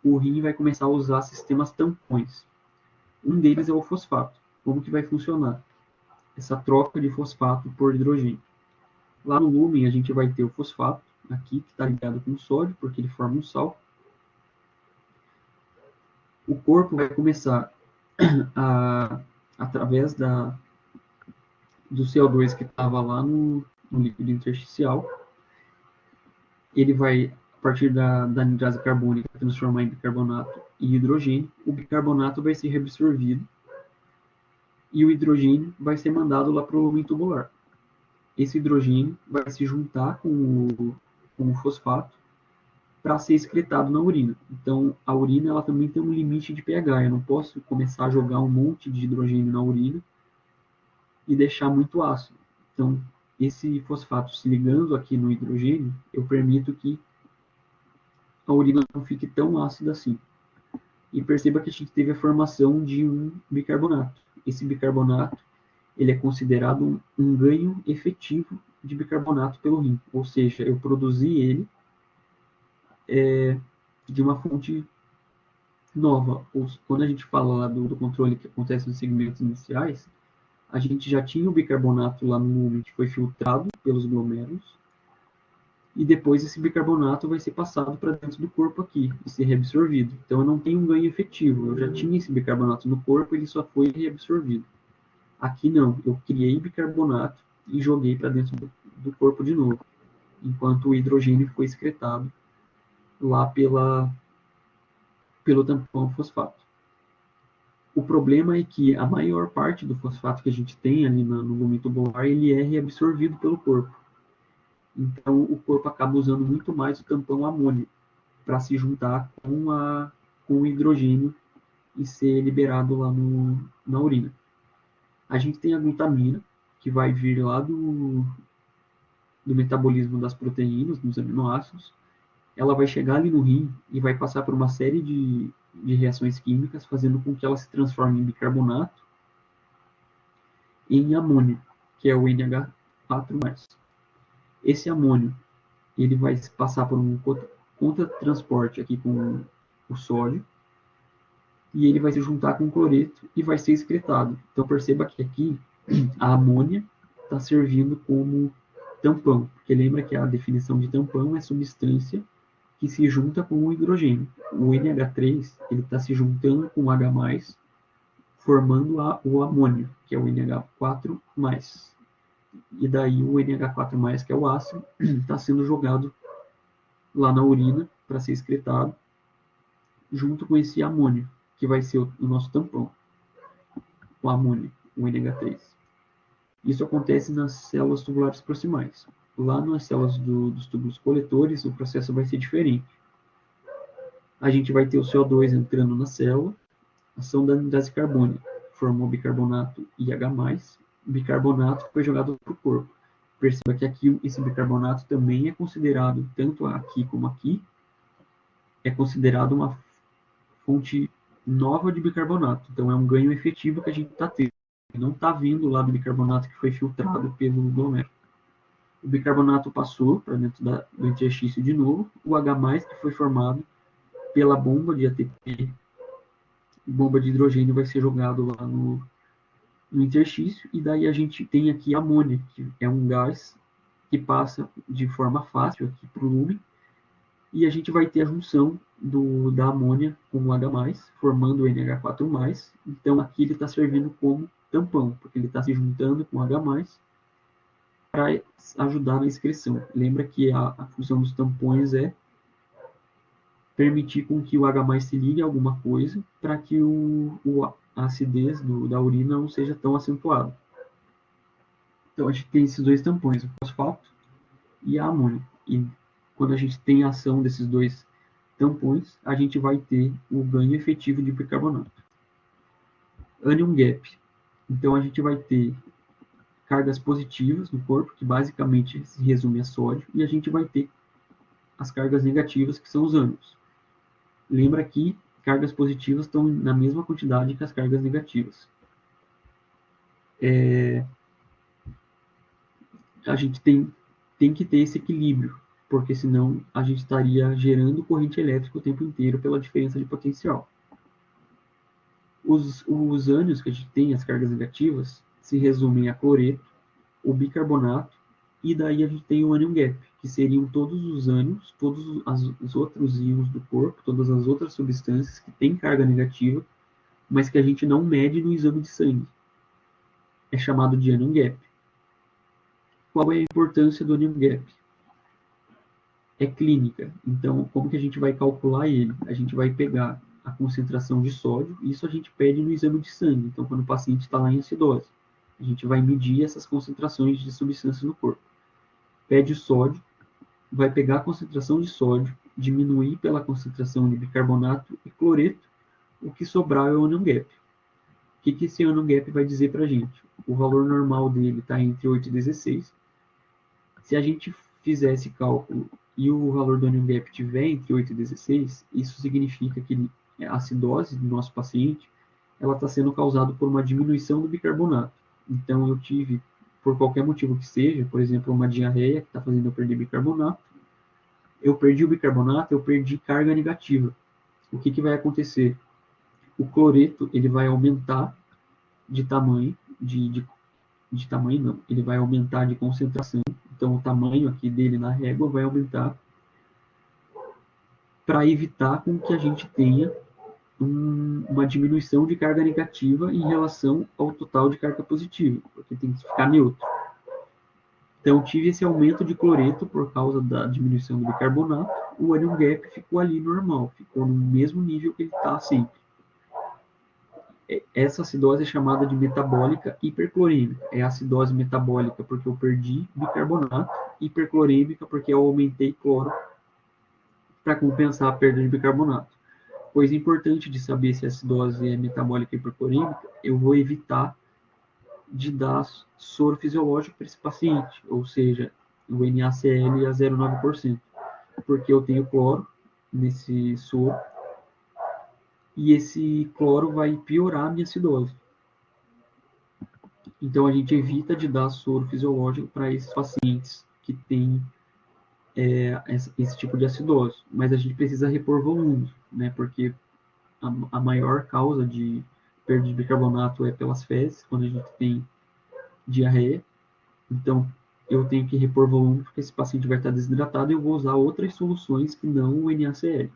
O rim vai começar a usar sistemas tampões. Um deles é o fosfato. Como que vai funcionar? Essa troca de fosfato por hidrogênio. Lá no lumen a gente vai ter o fosfato, aqui, que está ligado com o sódio, porque ele forma um sal. O corpo vai começar através do CO2 que estava lá no líquido intersticial, ele vai, a partir da anidrase carbônica, transformar em bicarbonato e hidrogênio. O bicarbonato vai ser reabsorvido e o hidrogênio vai ser mandado lá para o lumen tubular. Esse hidrogênio vai se juntar com o fosfato para ser excretado na urina. Então, a urina ela também tem um limite de pH. Eu não posso começar a jogar um monte de hidrogênio na urina e deixar muito ácido. Então, esse fosfato se ligando aqui no hidrogênio, eu permito que a urina não fique tão ácida assim. E perceba que a gente teve a formação de um bicarbonato. Esse bicarbonato ele é considerado um ganho efetivo de bicarbonato pelo rim. Ou seja, eu produzi ele de uma fonte nova. Quando a gente fala lá do controle que acontece nos segmentos iniciais, a gente já tinha o bicarbonato lá no lumen que foi filtrado pelos glomérulos, e depois esse bicarbonato vai ser passado para dentro do corpo aqui e ser reabsorvido. Então eu não tenho um ganho efetivo, eu já tinha esse bicarbonato no corpo, ele só foi reabsorvido. Aqui não, eu criei bicarbonato e joguei para dentro do corpo de novo, enquanto o hidrogênio foi excretado lá pelo tampão fosfato. O problema é que a maior parte do fosfato que a gente tem ali no lumen tubular, ele é reabsorvido pelo corpo. Então, o corpo acaba usando muito mais o tampão amônio para se juntar com o hidrogênio e ser liberado lá na urina. A gente tem a glutamina, que vai vir lá do metabolismo das proteínas, dos aminoácidos. Ela vai chegar ali no rim e vai passar por uma série de reações químicas, fazendo com que ela se transforme em bicarbonato e em amônio, que é o NH4+. Esse amônio ele vai passar por um contratransporte aqui com o sódio, e ele vai se juntar com o cloreto e vai ser excretado. Então perceba que aqui a amônia está servindo como tampão, porque lembra que a definição de tampão é substância que se junta com o hidrogênio. O NH3 ele está se juntando com o H+, formando o amônio, que é o NH4+. E daí o NH4+, que é o ácido, está sendo jogado lá na urina para ser excretado, junto com esse amônio, que vai ser o nosso tampão, o amônio, o NH3. Isso acontece nas células tubulares proximais. Lá nas células dos túbulos coletores, o processo vai ser diferente. A gente vai ter o CO2 entrando na célula, ação da anidrase carbônica, formou bicarbonato e H+, o bicarbonato foi jogado para o corpo. Perceba que aqui esse bicarbonato também é considerado, tanto aqui como aqui, é considerado uma fonte nova de bicarbonato. Então, é um ganho efetivo que a gente está tendo. Não está vindo lá do bicarbonato que foi filtrado pelo glomérulo. O bicarbonato passou para dentro do interstício de novo. O H+, que foi formado pela bomba de ATP, bomba de hidrogênio, vai ser jogado lá no interstício. E daí a gente tem aqui a amônia, que é um gás que passa de forma fácil aqui para o lume. E a gente vai ter a junção da amônia com o H+, formando o NH4+. Então, aqui ele está servindo como tampão, porque ele está se juntando com o H+, para ajudar na excreção. Lembra que a função dos tampões é permitir com que o H+ se ligue a alguma coisa para que a acidez da urina não seja tão acentuada. Então, a gente tem esses dois tampões, o fosfato e a amônia. E quando a gente tem a ação desses dois tampões, a gente vai ter o ganho efetivo de bicarbonato. Anion gap. Então, a gente vai ter cargas positivas no corpo, que basicamente se resume a sódio, e a gente vai ter as cargas negativas, que são os ânions. Lembra que cargas positivas estão na mesma quantidade que as cargas negativas. A gente tem que ter esse equilíbrio, porque senão a gente estaria gerando corrente elétrica o tempo inteiro pela diferença de potencial. Os ânions que a gente tem, as cargas negativas, se resumem a cloreto, o bicarbonato, e daí a gente tem o anion gap, que seriam todos os ânions, todos os outros íons do corpo, todas as outras substâncias que têm carga negativa, mas que a gente não mede no exame de sangue. É chamado de anion gap. Qual é a importância do anion gap? É clínica. Então, como que a gente vai calcular ele? A gente vai pegar a concentração de sódio, isso a gente pede no exame de sangue. Então, quando o paciente está lá em acidose, a gente vai medir essas concentrações de substâncias no corpo. Pede o sódio, vai pegar a concentração de sódio, diminuir pela concentração de bicarbonato e cloreto, o que sobrar é o anion gap. O que esse anion gap vai dizer para a gente? O valor normal dele está entre 8 e 16. Se a gente fizer esse cálculo e o valor do anion gap estiver entre 8 e 16, isso significa que a acidose do nosso paciente ela está sendo causada por uma diminuição do bicarbonato. Então, eu tive, por qualquer motivo que seja, por exemplo, uma diarreia que está fazendo eu perder bicarbonato, eu perdi o bicarbonato, eu perdi carga negativa. O que vai acontecer? O cloreto ele vai aumentar de tamanho, de tamanho não, ele vai aumentar de concentração. Então, o tamanho aqui dele na régua vai aumentar para evitar com que a gente tenha uma diminuição de carga negativa em relação ao total de carga positiva, porque tem que ficar neutro. Então, tive esse aumento de cloreto por causa da diminuição do bicarbonato, o anion gap ficou ali normal, ficou no mesmo nível que ele está sempre. Essa acidose é chamada de metabólica hiperclorêmica. É acidose metabólica porque eu perdi bicarbonato, hiperclorêmica porque eu aumentei cloro para compensar a perda de bicarbonato. Coisa importante de saber se a acidose é metabólica hiperclorêmica, eu vou evitar de dar soro fisiológico para esse paciente, ou seja, o NaCl a 0,9%, porque eu tenho cloro nesse soro e esse cloro vai piorar a minha acidose. Então, a gente evita de dar soro fisiológico para esses pacientes que têm esse tipo de acidose, mas a gente precisa repor volume, né? Porque a maior causa de perda de bicarbonato é pelas fezes, quando a gente tem diarreia. Então, eu tenho que repor volume porque esse paciente vai estar desidratado e eu vou usar outras soluções que não o NaCl.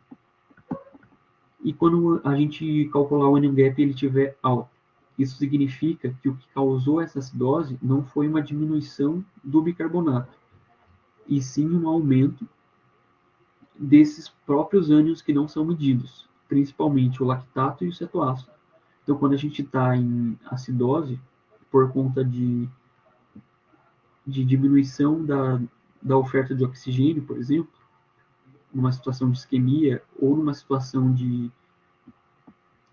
E quando a gente calcular o anion gap e ele estiver alto, isso significa que o que causou essa acidose não foi uma diminuição do bicarbonato, e sim um aumento desses próprios ânions que não são medidos, principalmente o lactato e o cetoácido. Então, quando a gente está em acidose, por conta de diminuição da oferta de oxigênio, por exemplo, numa situação de isquemia ou numa situação de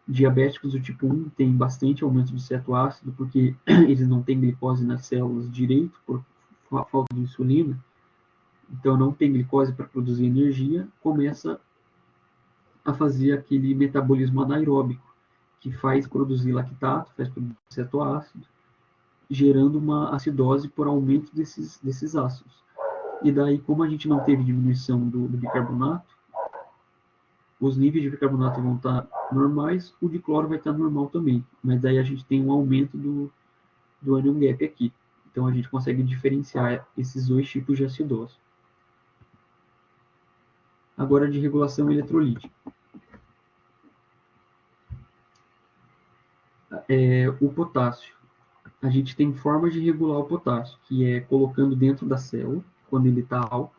diabéticos do tipo 1 tem bastante aumento de cetoácido porque eles não têm glicose nas células direito por falta de insulina, então não tem glicose para produzir energia, começa a fazer aquele metabolismo anaeróbico, que faz produzir lactato, faz produzir cetoácido, gerando uma acidose por aumento desses ácidos. E daí, como a gente não teve diminuição do bicarbonato, os níveis de bicarbonato vão estar normais, o de cloro vai estar normal também. Mas daí a gente tem um aumento do anion gap aqui. Então a gente consegue diferenciar esses dois tipos de acidose. Agora de regulação eletrolítica. O potássio. A gente tem formas de regular o potássio, que é colocando dentro da célula, quando ele está alto.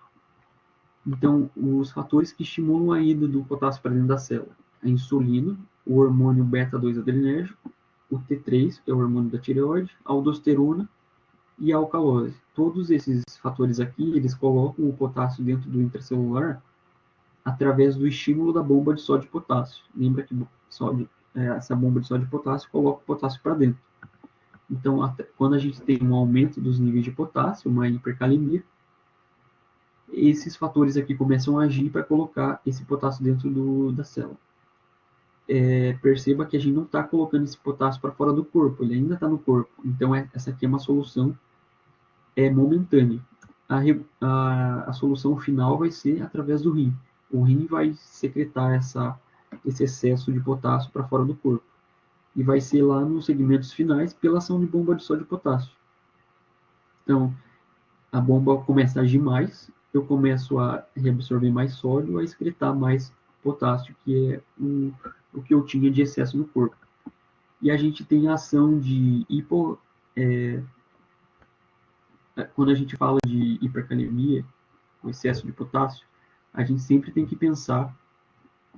Então, os fatores que estimulam a ida do potássio para dentro da célula: a insulina, o hormônio beta-2 adrenérgico, o T3, que é o hormônio da tireoide, a aldosterona e a alcalose. Todos esses fatores aqui, eles colocam o potássio dentro do intracelular através do estímulo da bomba de sódio e potássio. Lembra que essa bomba de sódio e potássio coloca o potássio para dentro. Então, quando a gente tem um aumento dos níveis de potássio, uma hipercalemia, esses fatores aqui começam a agir para colocar esse potássio dentro da célula. Perceba que a gente não está colocando esse potássio para fora do corpo, ele ainda está no corpo. Então, essa aqui é uma solução momentânea. A solução final vai ser através do rim. O rim vai secretar esse excesso de potássio para fora do corpo. E vai ser lá nos segmentos finais pela ação de bomba de sódio e potássio. Então, a bomba começa a agir mais, eu começo a reabsorver mais sódio, a excretar mais potássio, que é o que eu tinha de excesso no corpo. E a gente tem a ação de quando a gente fala de hipercalemia, o excesso de potássio, a gente sempre tem que pensar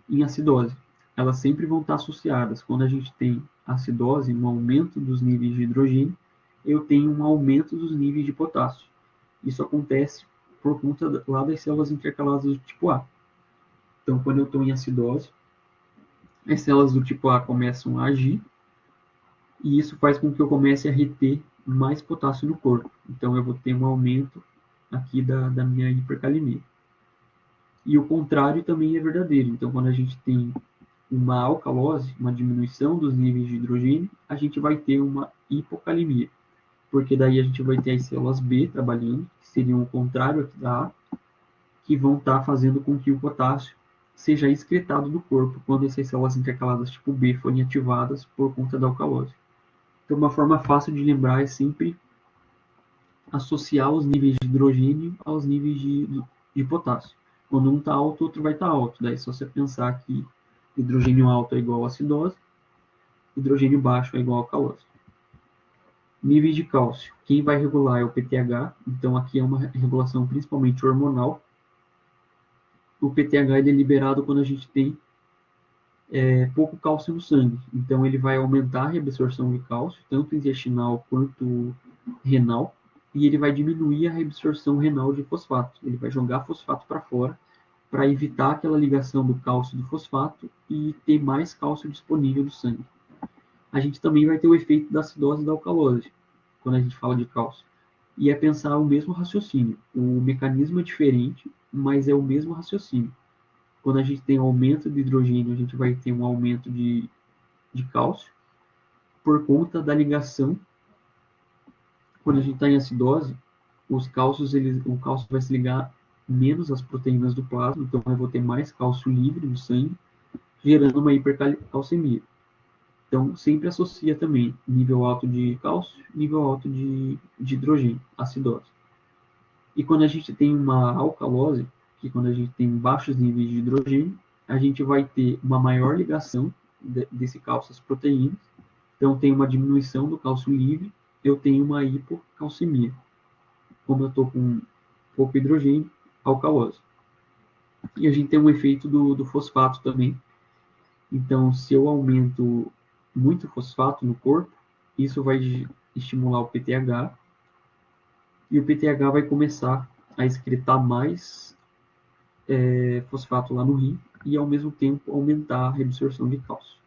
em acidose. Elas sempre vão estar associadas. Quando a gente tem acidose, um aumento dos níveis de hidrogênio, eu tenho um aumento dos níveis de potássio. Isso acontece por conta lá das células intercaladas do tipo A. Então, quando eu estou em acidose, as células do tipo A começam a agir, e isso faz com que eu comece a reter mais potássio no corpo. Então, eu vou ter um aumento aqui da minha hipercalemia. E o contrário também é verdadeiro. Então, quando a gente tem uma alcalose, uma diminuição dos níveis de hidrogênio, a gente vai ter uma hipocalemia, porque daí a gente vai ter as células B trabalhando, que seriam o contrário aqui da A, que vão estar fazendo com que o potássio seja excretado do corpo quando essas células intercaladas tipo B forem ativadas por conta da alcalose. Então, uma forma fácil de lembrar é sempre associar os níveis de hidrogênio aos níveis de potássio. Quando um está alto, o outro vai estar alto. Daí é só você pensar que hidrogênio alto é igual a acidose, hidrogênio baixo é igual a alcalose. Níveis de cálcio. Quem vai regular é o PTH, então aqui é uma regulação principalmente hormonal. O PTH ele é liberado quando a gente tem pouco cálcio no sangue, então ele vai aumentar a reabsorção de cálcio, tanto intestinal quanto renal, e ele vai diminuir a reabsorção renal de fosfato. Ele vai jogar fosfato para fora para evitar aquela ligação do cálcio do fosfato e ter mais cálcio disponível no sangue. A gente também vai ter o efeito da acidose e da alcalose, quando a gente fala de cálcio. E é pensar o mesmo raciocínio. O mecanismo é diferente, mas é o mesmo raciocínio. Quando a gente tem um aumento de hidrogênio, a gente vai ter um aumento de cálcio, por conta da ligação. Quando a gente está em acidose, o cálcio vai se ligar menos às proteínas do plasma, então eu vou ter mais cálcio livre no sangue, gerando uma hipercalcemia. Então, sempre associa também nível alto de cálcio, nível alto de hidrogênio, acidose. E quando a gente tem uma alcalose, que quando a gente tem baixos níveis de hidrogênio, a gente vai ter uma maior ligação desse cálcio às proteínas. Então, tem uma diminuição do cálcio livre, eu tenho uma hipocalcemia. Como eu estou com pouco hidrogênio, alcalose. E a gente tem um efeito do fosfato também. Então, se eu aumento muito fosfato no corpo, isso vai estimular o PTH, e o PTH vai começar a excretar mais fosfato lá no rim, e ao mesmo tempo aumentar a reabsorção de cálcio.